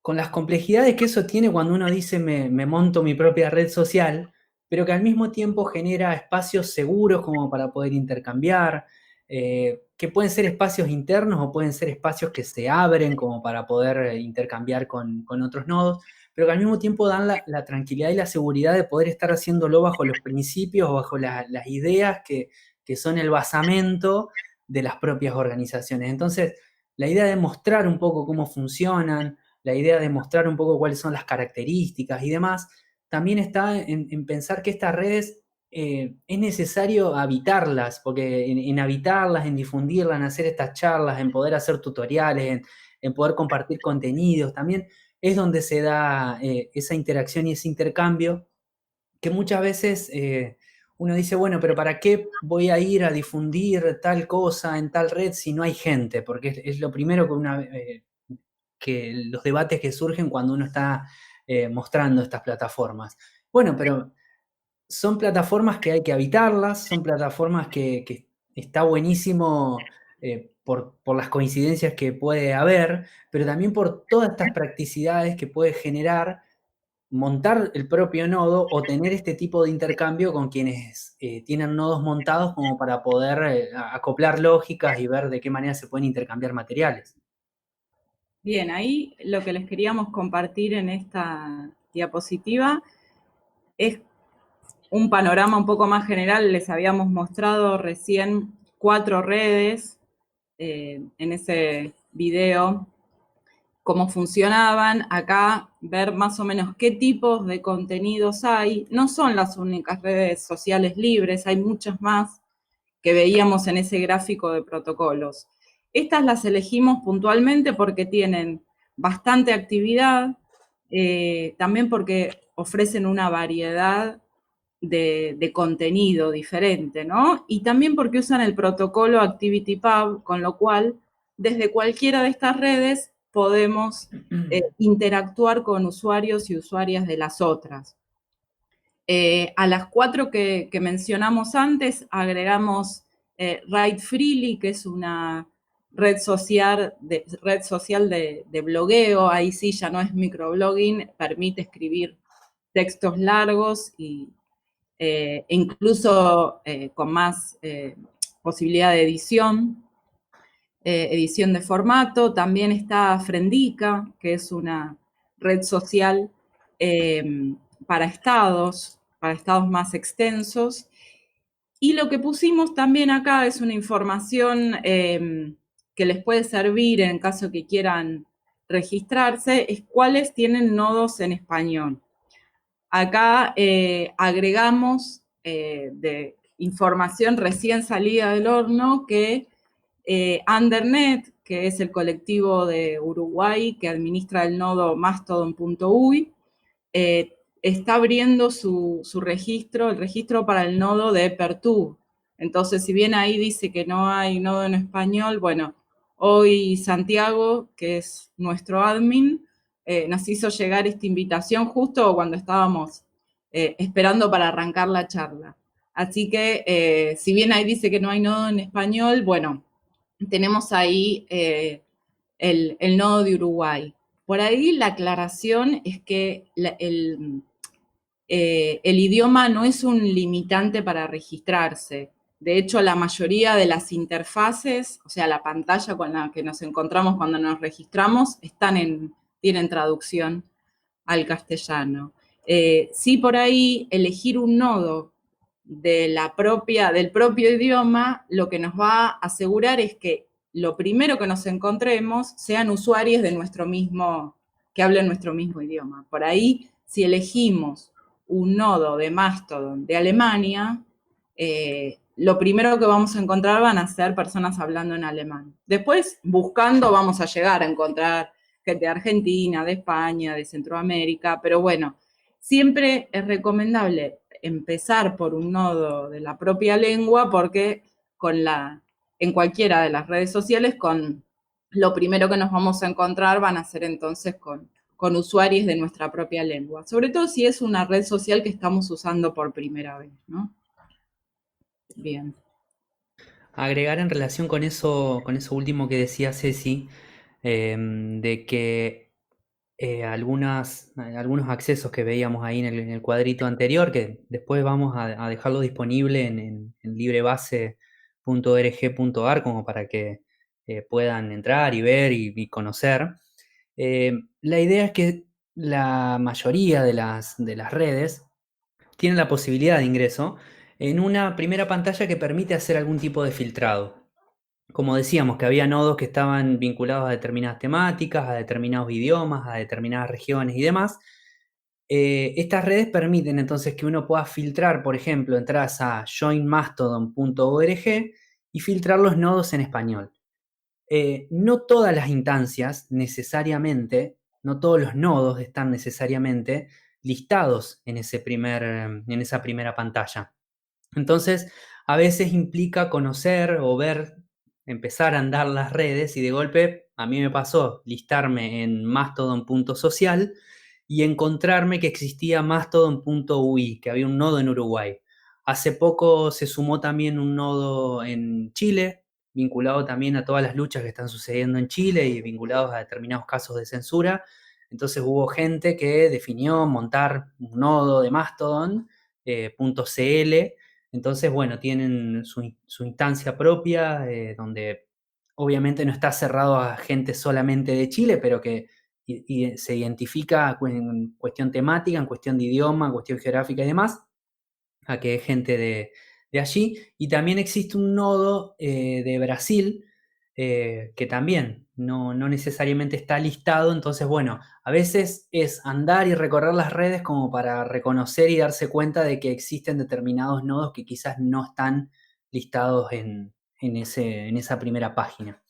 con las complejidades que eso tiene cuando uno dice me monto mi propia red social, pero que al mismo tiempo genera espacios seguros como para poder intercambiar, que pueden ser espacios internos o pueden ser espacios que se abren como para poder intercambiar con otros nodos, pero que al mismo tiempo dan la tranquilidad y la seguridad de poder estar haciéndolo bajo los principios o bajo las ideas que son el basamento de las propias organizaciones. Entonces, la idea de mostrar un poco cómo funcionan, la idea de mostrar un poco cuáles son las características y demás, también está en pensar que estas redes es necesario habitarlas, porque en habitarlas, en difundirlas, en hacer estas charlas, en poder hacer tutoriales, en poder compartir contenidos, también es donde se da esa interacción y ese intercambio que muchas veces uno dice, bueno, pero ¿para qué voy a ir a difundir tal cosa en tal red si no hay gente? Porque es lo primero que los debates que surgen cuando uno está mostrando estas plataformas. Bueno, pero son plataformas que hay que habitarlas, son plataformas que está buenísimo por las coincidencias que puede haber, pero también por todas estas practicidades que puede generar montar el propio nodo o tener este tipo de intercambio con quienes tienen nodos montados como para poder acoplar lógicas y ver de qué manera se pueden intercambiar materiales. Bien, ahí lo que les queríamos compartir en esta diapositiva es un panorama un poco más general. Les habíamos mostrado recién 4 redes en ese video, cómo funcionaban. Acá ver más o menos qué tipos de contenidos hay. No son las únicas redes sociales libres, hay muchas más que veíamos en ese gráfico de protocolos. Estas las elegimos puntualmente porque tienen bastante actividad, también porque ofrecen una variedad de contenido diferente, ¿no? Y también porque usan el protocolo ActivityPub, con lo cual desde cualquiera de estas redes podemos interactuar con usuarios y usuarias de las otras. A las 4 que mencionamos antes agregamos Write Freely, que es una red social de blogueo. Ahí sí ya no es microblogging, permite escribir textos largos y incluso con más posibilidad de edición de formato. También está Frendica, que es una red social para estados más extensos. Y lo que pusimos también acá es una información que les puede servir en caso que quieran registrarse, es cuáles tienen nodos en español. Acá agregamos de información recién salida del horno que Undernet, que es el colectivo de Uruguay que administra el nodo mastodon.uy, está abriendo su registro, el registro para el nodo de Pertub. Entonces, si bien ahí dice que no hay nodo en español, bueno, hoy Santiago, que es nuestro admin, nos hizo llegar esta invitación justo cuando estábamos esperando para arrancar la charla. Así que, si bien ahí dice que no hay nodo en español, bueno, tenemos ahí el nodo de Uruguay. Por ahí la aclaración es que el idioma no es un limitante para registrarse. De hecho, la mayoría de las interfaces, o sea, la pantalla con la que nos encontramos cuando nos registramos, tienen traducción al castellano. Sí, por ahí elegir un nodo del propio idioma, lo que nos va a asegurar es que lo primero que nos encontremos sean usuarios que hablen nuestro mismo idioma. Por ahí, si elegimos un nodo de Mastodon de Alemania, lo primero que vamos a encontrar van a ser personas hablando en alemán. Después, buscando, vamos a llegar a encontrar gente de Argentina, de España, de Centroamérica, pero bueno, siempre es recomendable empezar por un nodo de la propia lengua porque en cualquiera de las redes sociales, con lo primero que nos vamos a encontrar van a ser entonces con usuarios de nuestra propia lengua, sobre todo si es una red social que estamos usando por primera vez, ¿no? Bien. Agregar en relación con eso último que decía Ceci, de que algunos accesos que veíamos ahí en el cuadrito anterior, que después vamos a dejarlo disponible en librebase.org.ar como para que puedan entrar y ver y conocer. La idea es que la mayoría de las redes tienen la posibilidad de ingreso en una primera pantalla que permite hacer algún tipo de filtrado. Como decíamos, que había nodos que estaban vinculados a determinadas temáticas, a determinados idiomas, a determinadas regiones y demás. Estas redes permiten entonces que uno pueda filtrar, por ejemplo, entras a joinmastodon.org y filtrar los nodos en español. No todas las instancias necesariamente, no todos los nodos están necesariamente listados en esa primera pantalla. Entonces, a veces implica conocer o ver, empezar a andar las redes y de golpe, a mí me pasó listarme en mastodon.social y encontrarme que existía mastodon.ui, que había un nodo en Uruguay. Hace poco se sumó también un nodo en Chile, vinculado también a todas las luchas que están sucediendo en Chile y vinculados a determinados casos de censura. Entonces hubo gente que definió montar un nodo de Mastodon, .cl. Entonces, bueno, tienen su instancia propia, donde obviamente no está cerrado a gente solamente de Chile, pero que se identifica en cuestión temática, en cuestión de idioma, en cuestión geográfica y demás, a que es gente de allí. Y también existe un nodo de Brasil, que también no necesariamente está listado. Entonces, bueno, a veces es andar y recorrer las redes como para reconocer y darse cuenta de que existen determinados nodos que quizás no están listados en esa primera página.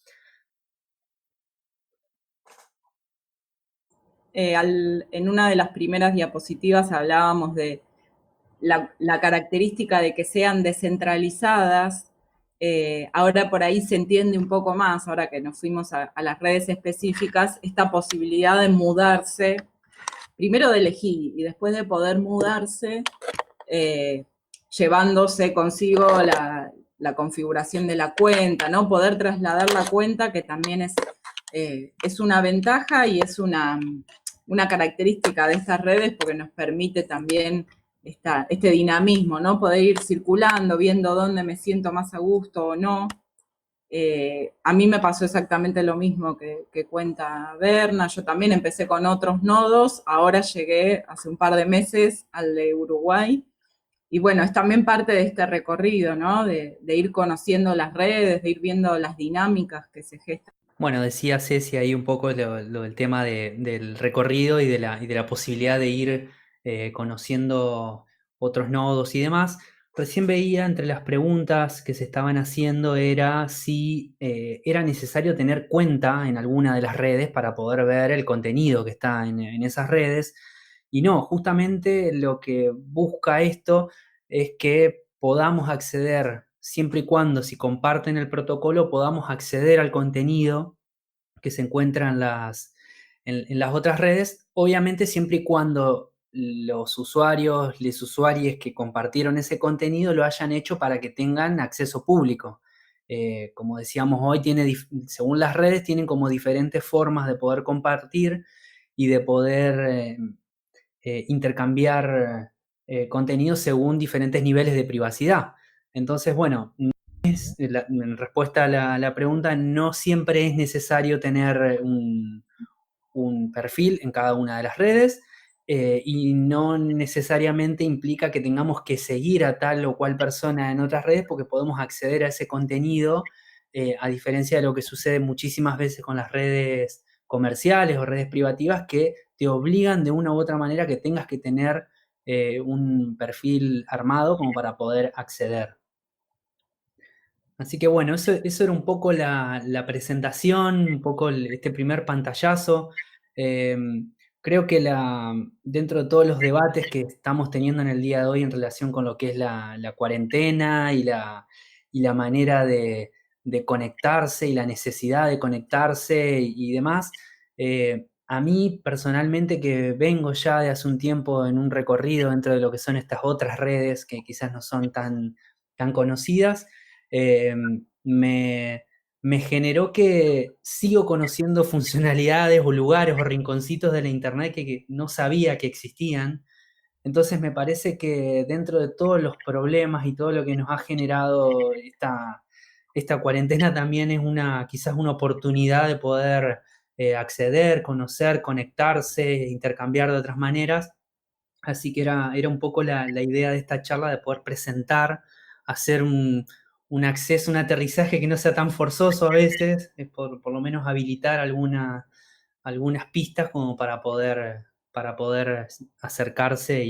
En una de las primeras diapositivas hablábamos de la característica de que sean descentralizadas. Ahora por ahí se entiende un poco más, ahora que nos fuimos a las redes específicas, esta posibilidad de mudarse, primero de elegir y después de poder mudarse, llevándose consigo la configuración de la cuenta, ¿no? Poder trasladar la cuenta, que también es una ventaja y es una característica de estas redes porque nos permite también este dinamismo, ¿no? Poder ir circulando, viendo dónde me siento más a gusto o no. A mí me pasó exactamente lo mismo que cuenta Berna. Yo también empecé con otros nodos, ahora llegué hace un par de meses al de Uruguay. Y bueno, es también parte de este recorrido, ¿no? De ir conociendo las redes, de ir viendo las dinámicas que se gestan. Bueno, decía Ceci ahí un poco lo del tema del recorrido y de la posibilidad de ir conociendo otros nodos y demás. Recién veía entre las preguntas que se estaban haciendo era si era necesario tener cuenta en alguna de las redes para poder ver el contenido que está en esas redes. Y no, justamente lo que busca esto es que podamos acceder, siempre y cuando, si comparten el protocolo, podamos acceder al contenido que se encuentra en las otras redes, obviamente siempre y cuando los usuarios, les usuarios que compartieron ese contenido lo hayan hecho para que tengan acceso público. Como decíamos hoy, según las redes, tienen como diferentes formas de poder compartir y de poder intercambiar contenido según diferentes niveles de privacidad. Entonces, bueno, en respuesta a la pregunta, no siempre es necesario tener un perfil en cada una de las redes, y no necesariamente implica que tengamos que seguir a tal o cual persona en otras redes porque podemos acceder a ese contenido, a diferencia de lo que sucede muchísimas veces con las redes comerciales o redes privativas que te obligan de una u otra manera que tengas que tener un perfil armado como para poder acceder. Así que bueno, eso era un poco la presentación, un poco este primer pantallazo. Creo que dentro de todos los debates que estamos teniendo en el día de hoy en relación con lo que es la cuarentena y la manera de de conectarse y la necesidad de conectarse y demás. A mí personalmente, que vengo ya de hace un tiempo en un recorrido dentro de lo que son estas otras redes que quizás no son tan conocidas, me generó que sigo conociendo funcionalidades o lugares o rinconcitos de la internet que no sabía que existían. Entonces me parece que dentro de todos los problemas y todo lo que nos ha generado esta cuarentena, también es quizás una oportunidad de poder acceder, conocer, conectarse, intercambiar de otras maneras. Así que era un poco la idea de esta charla, de poder presentar, hacer un acceso, un aterrizaje que no sea tan forzoso a veces, por lo menos habilitar algunas pistas como para poder acercarse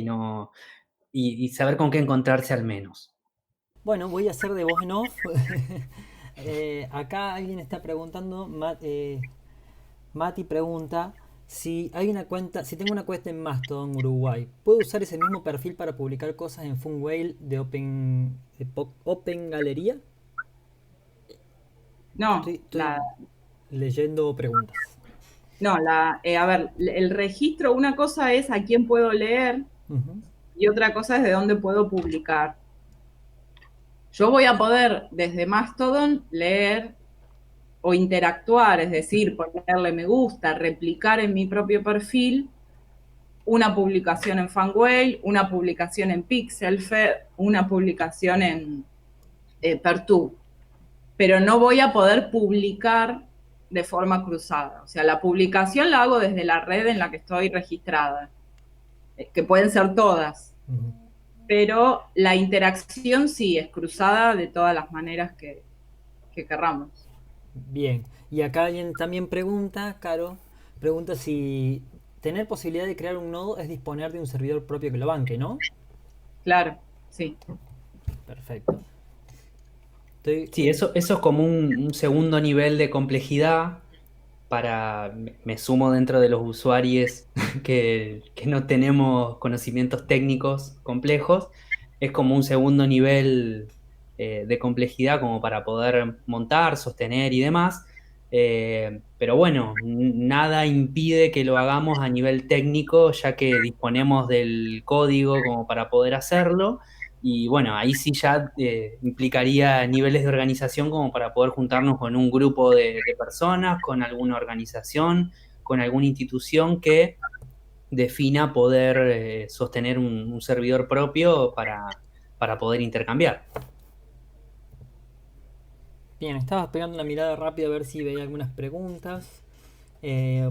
y saber con qué encontrarse al menos. Bueno, voy a hacer de voz en off. Acá alguien está preguntando, Mati pregunta si hay una cuenta, si tengo una cuenta en Mastodon Uruguay, ¿puedo usar ese mismo perfil para publicar cosas en Funwhale de Open Galería? No, Estoy leyendo preguntas. no, a ver, el registro, una cosa es a quién puedo leer Ujú. y otra cosa es de dónde puedo publicar. Yo voy a poder desde Mastodon leer o interactuar, es decir, ponerle me gusta, replicar en mi propio perfil una publicación en Fanwhale, una publicación en Pixelfed, una publicación en Pertube. Pero no voy a poder publicar de forma cruzada. O sea, la publicación la hago desde la red en la que estoy registrada, que pueden ser todas. Ujú. Pero la interacción sí es cruzada de todas las maneras que querramos. Bien, y acá alguien también pregunta, Caro, pregunta si tener posibilidad de crear un nodo es disponer de un servidor propio que lo banque, ¿no? Claro, sí. Perfecto. Estoy, Sí, eso es como un segundo nivel de complejidad. Me sumo dentro de los usuarios que no tenemos conocimientos técnicos complejos. Es como un segundo nivel de complejidad como para poder montar, sostener y demás. Pero bueno, nada impide que lo hagamos a nivel técnico, ya que disponemos del código como para poder hacerlo. Y bueno, ahí sí ya implicaría niveles de organización como para poder juntarnos con un grupo de personas, con alguna organización, con alguna institución que defina poder sostener un servidor propio para poder intercambiar. bien, estaba pegando una mirada rápida a ver si veía algunas preguntas,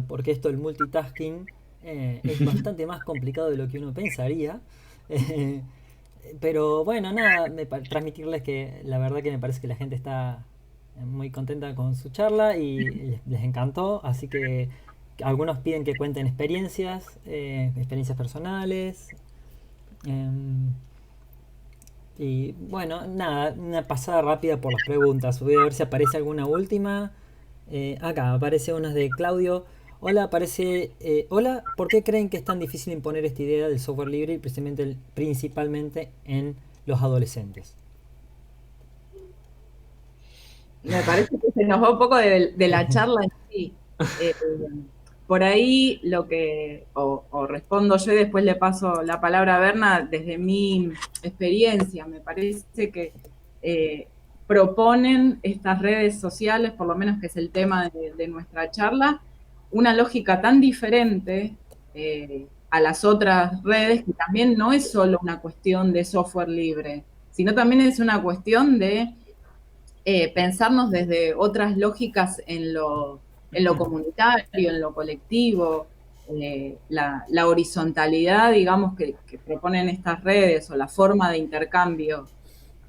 porque esto del multitasking es bastante más complicado de lo que uno pensaría. Eh, pero bueno, nada, transmitirles que la verdad que me parece que la gente está muy contenta con su charla y les encantó, así que algunos piden que cuenten experiencias personales. em, y bueno, nada, una pasada rápida por las preguntas. Voy a ver si aparece alguna última. Acá aparece una de Claudio. Hola, aparece. Hola, ¿por qué creen que es tan difícil imponer esta idea del software libre y principalmente en los adolescentes? Me parece que se nos va un poco de la charla en sí. Eh, por ahí o respondo yo y después le paso la palabra a Berna, desde mi experiencia, me parece que proponen estas redes sociales, por lo menos que es el tema de nuestra charla, una lógica tan diferente a las otras redes, que también no es solo una cuestión de software libre, sino también es una cuestión de pensarnos desde otras lógicas en lo comunitario, en lo colectivo, la horizontalidad, digamos, que proponen estas redes o la forma de intercambio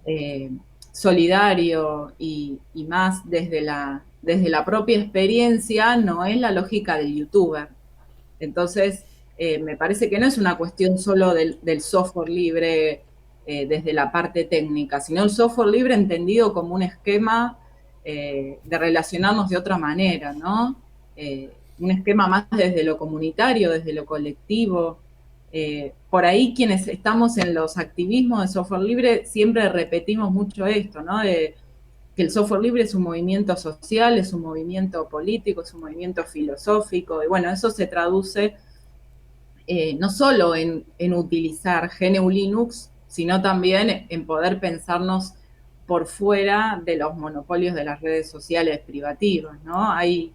eh, solidario y más desde la propia experiencia, no es la lógica del youtuber. Entonces, me parece que no es una cuestión solo del software libre desde la parte técnica, sino el software libre entendido como un esquema de relacionarnos de otra manera, ¿no? Un esquema más desde lo comunitario, desde lo colectivo. Por ahí quienes estamos en los activismos de software libre siempre repetimos mucho esto, ¿no? que el software libre es un movimiento social, es un movimiento político, es un movimiento filosófico, y bueno, eso se traduce no solo en utilizar GNU Linux, sino también en poder pensarnos por fuera de los monopolios de las redes sociales privativas, ¿no? Hay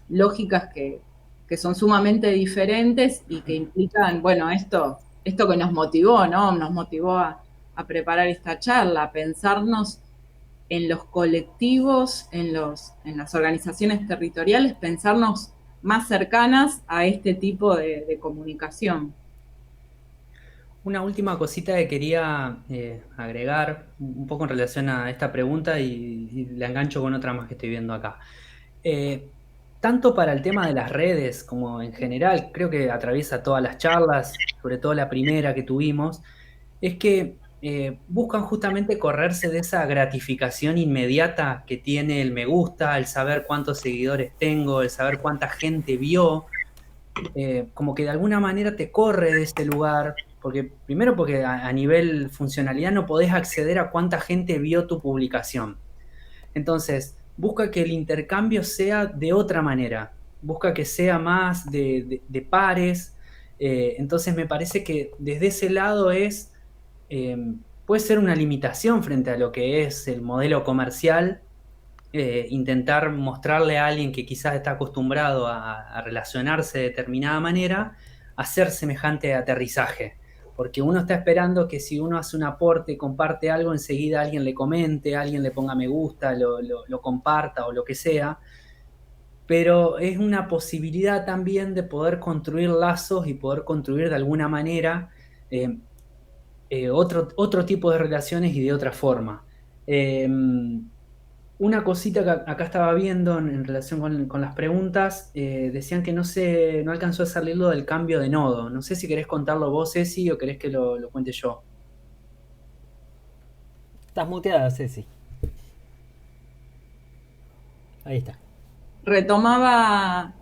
lógicas que son sumamente diferentes y que implican, bueno, esto que nos motivó, ¿no? Nos motivó a preparar esta charla, a pensarnos en los colectivos, en las organizaciones territoriales, pensarnos más cercanas a este tipo de comunicación. Una última cosita que quería agregar, un poco en relación a esta pregunta y la engancho con otra más que estoy viendo acá. Tanto para el tema de las redes como en general, creo que atraviesa todas las charlas, sobre todo la primera que tuvimos, es que buscan justamente correrse de esa gratificación inmediata que tiene el me gusta, el saber cuántos seguidores tengo, el saber cuánta gente vio, como que de alguna manera te corre de este lugar, porque primero porque a nivel funcionalidad no podés acceder a cuánta gente vio tu publicación. Entonces, busca que el intercambio sea de otra manera, busca que sea más de pares. Entonces me parece que desde ese lado puede ser una limitación frente a lo que es el modelo comercial, intentar mostrarle a alguien que quizás está acostumbrado a relacionarse de determinada manera, hacer semejante aterrizaje. Porque uno está esperando que si uno hace un aporte, comparte algo, enseguida alguien le comente, alguien le ponga me gusta, lo comparta o lo que sea. Pero es una posibilidad también de poder construir lazos y poder construir de alguna manera otro tipo de relaciones y de otra forma. Una cosita que acá estaba viendo en relación con las preguntas, decían que no alcanzó a salir lo del cambio de nodo. No sé si querés contarlo vos, Ceci, o querés que lo cuente yo. Estás muteada, Ceci. Ahí está. Retomaba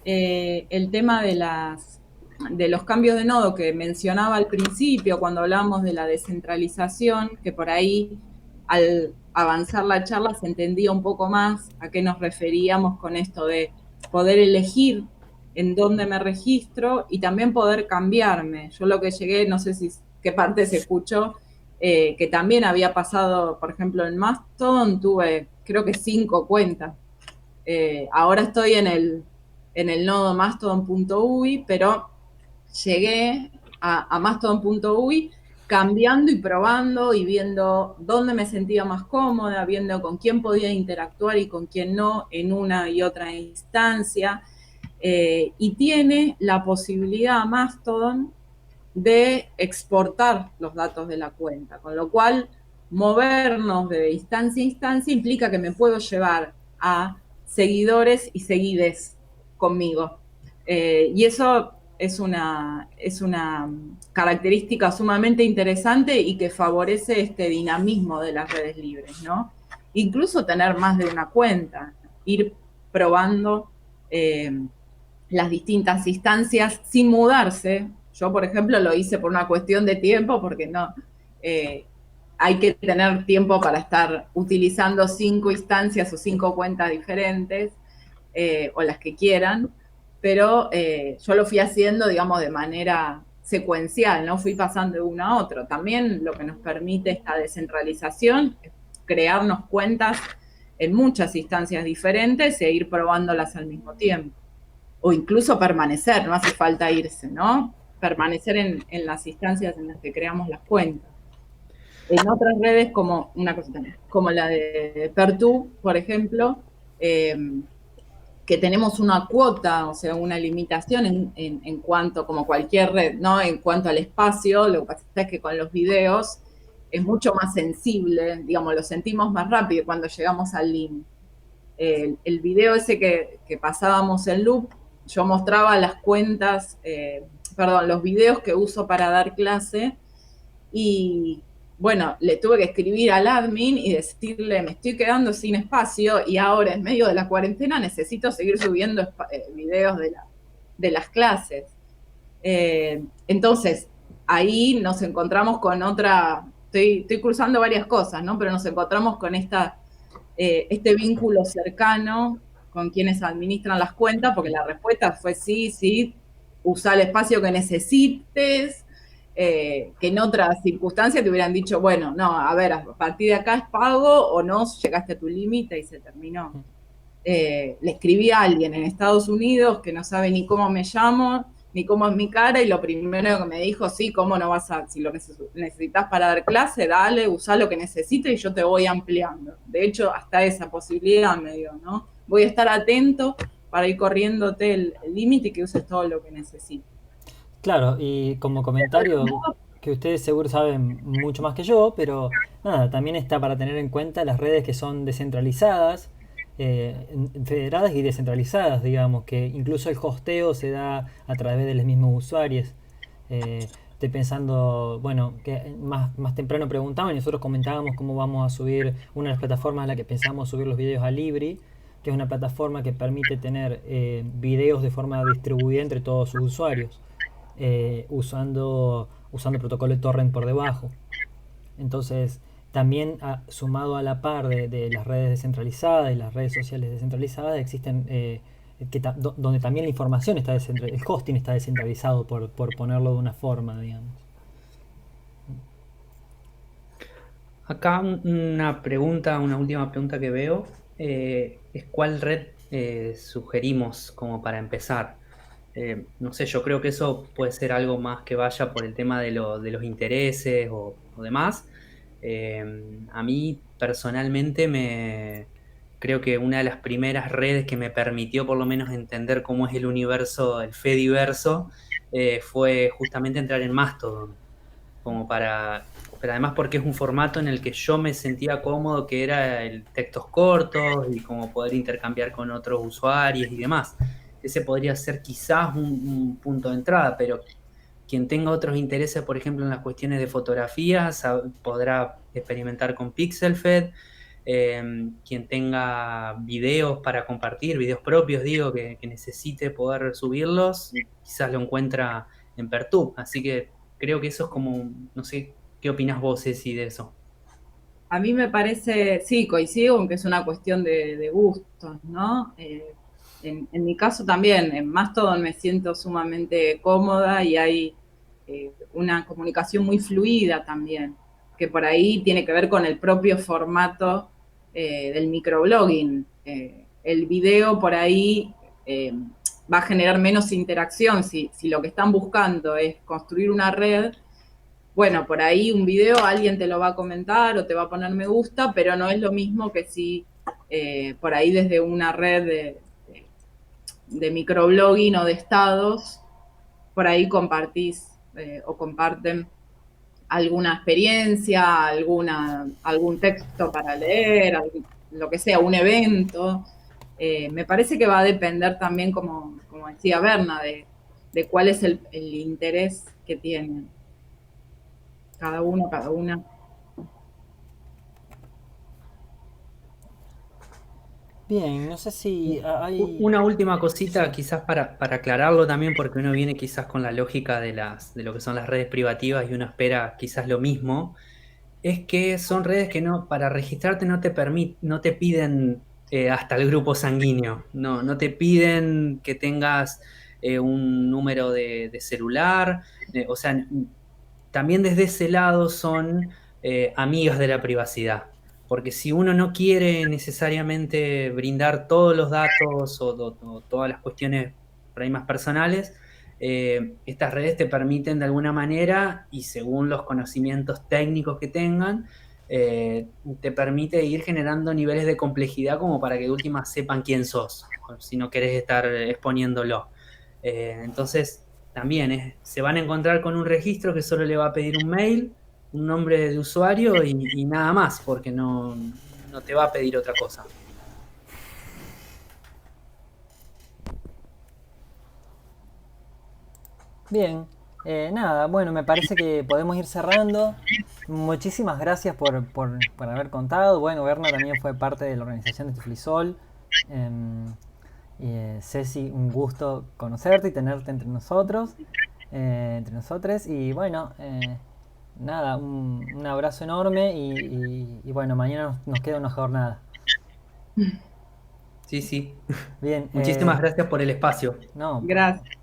el tema de los cambios de nodo que mencionaba al principio cuando hablábamos de la descentralización, que por ahí al avanzar la charla se entendía un poco más a qué nos referíamos con esto de poder elegir en dónde me registro y también poder cambiarme. Yo lo que llegué, no sé si qué parte se escuchó, que también había pasado, por ejemplo, en Mastodon tuve creo que 5 cuentas. Ahora estoy en el nodo mastodon.ui, pero llegué a mastodon.ui cambiando y probando y viendo dónde me sentía más cómoda, viendo con quién podía interactuar y con quién no en una y otra instancia. Y tiene la posibilidad Mastodon de exportar los datos de la cuenta, con lo cual movernos de instancia a instancia implica que me puedo llevar a seguidores y seguides conmigo. Y eso es una característica sumamente interesante y que favorece este dinamismo de las redes libres, ¿no? Incluso tener más de una cuenta, ir probando las distintas instancias sin mudarse. Yo, por ejemplo, lo hice por una cuestión de tiempo, porque no, hay que tener tiempo para estar utilizando 5 instancias o 5 cuentas diferentes, o las que quieran, pero yo lo fui haciendo, digamos, de manera secuencial, ¿no? Fui pasando de uno a otro. También lo que nos permite esta descentralización es crearnos cuentas en muchas instancias diferentes e ir probándolas al mismo tiempo. O incluso permanecer, no hace falta irse, ¿no? Permanecer en las instancias en las que creamos las cuentas. En otras redes, como una cosita, como la de Pertu, por ejemplo, que tenemos una cuota, o sea, una limitación en cuanto, como cualquier red, ¿no? En cuanto al espacio, lo que pasa es que con los videos es mucho más sensible, digamos, lo sentimos más rápido cuando llegamos al link. El video ese que pasábamos en loop, yo mostraba las cuentas, los videos que uso para dar clase y bueno, le tuve que escribir al admin y decirle, me estoy quedando sin espacio y ahora en medio de la cuarentena necesito seguir subiendo videos de las clases. Entonces, ahí nos encontramos con otra estoy cruzando varias cosas, ¿no? Pero nos encontramos con este vínculo cercano con quienes administran las cuentas, porque la respuesta fue sí, sí, usa el espacio que necesites, que en otras circunstancias te hubieran dicho, bueno, no, a ver, a partir de acá es pago o no, llegaste a tu límite y se terminó. Le escribí a alguien en Estados Unidos que no sabe ni cómo me llamo, ni cómo es mi cara, y lo primero que me dijo, sí, cómo no vas a, si lo necesitas para dar clase, dale, usá lo que necesites y yo te voy ampliando. De hecho, hasta esa posibilidad me dio, ¿no? Voy a estar atento para ir corriéndote el límite y que uses todo lo que necesites. Claro, y como comentario, que ustedes seguro saben mucho más que yo, pero nada, también está para tener en cuenta las redes que son descentralizadas, federadas y descentralizadas, digamos, que incluso el hosteo se da a través de los mismos usuarios. Estoy pensando, bueno, que más temprano preguntaban y nosotros comentábamos cómo vamos a subir una de las plataformas a la que pensamos subir los videos a Libri, que es una plataforma que permite tener videos de forma distribuida entre todos sus usuarios, usando el protocolo de torrent por debajo. Entonces, también sumado a la par de las redes descentralizadas y las redes sociales descentralizadas, existen donde también la información está descentralizada, el hosting está descentralizado, por ponerlo de una forma, digamos. Acá una pregunta, una última pregunta que veo, es cuál red sugerimos como para empezar. No sé, yo creo que eso puede ser algo más que vaya por el tema de los intereses o demás. Eh, a mí personalmente creo que una de las primeras redes que me permitió por lo menos entender cómo es el universo, el Fediverso, fue justamente entrar en Mastodon, como pero además porque es un formato en el que yo me sentía cómodo, que era el textos cortos y como poder intercambiar con otros usuarios y demás. Ese podría ser quizás un punto de entrada, pero quien tenga otros intereses, por ejemplo, en las cuestiones de fotografía, podrá experimentar con Pixelfed. Quien tenga videos para compartir, videos propios, digo, que necesite poder subirlos, quizás lo encuentra en Pertub. Así que creo que eso es como, no sé, ¿qué opinas vos, Ceci, de eso? A mí me parece, sí, coincido, aunque es una cuestión de gustos, ¿no? En mi caso también, en Mastodon me siento sumamente cómoda y hay una comunicación muy fluida también, que por ahí tiene que ver con el propio formato del microblogging. El video por ahí va a generar menos interacción si lo que están buscando es construir una red. Bueno, por ahí un video alguien te lo va a comentar o te va a poner me gusta, pero no es lo mismo que si por ahí desde una red de microblogging o de estados, por ahí compartís o comparten alguna experiencia, algún texto para leer, lo que sea, un evento. Me parece que va a depender también, como decía Berna, de cuál es el interés que tienen cada uno, cada una. Bien, no sé si hay... Una última Sí. cosita, quizás para aclararlo también, porque uno viene quizás con la lógica de lo que son las redes privativas y uno espera quizás lo mismo. Es que son redes que no, para registrarte no te piden hasta el grupo sanguíneo, no te piden que tengas un número de celular, o sea, también desde ese lado son amigas de la privacidad, porque si uno no quiere necesariamente brindar todos los datos o todas las cuestiones por ahí más personales, estas redes te permiten de alguna manera, y según los conocimientos técnicos que tengan, te permite ir generando niveles de complejidad como para que de última sepan quién sos, si no querés estar exponiéndolo. Entonces, también se van a encontrar con un registro que solo le va a pedir un mail, un nombre de usuario y nada más, porque no te va a pedir otra cosa. Bien, nada, bueno, me parece que podemos ir cerrando. Muchísimas gracias por haber contado. Bueno, Berna también fue parte de la organización de Tiflisol. Em, Ceci, un gusto conocerte y tenerte entre nosotros, entre nosotros. Y bueno, nada, un abrazo enorme y bueno, mañana nos queda una jornada. Sí, sí. Bien, Muchísimas gracias por el espacio. no, Gracias.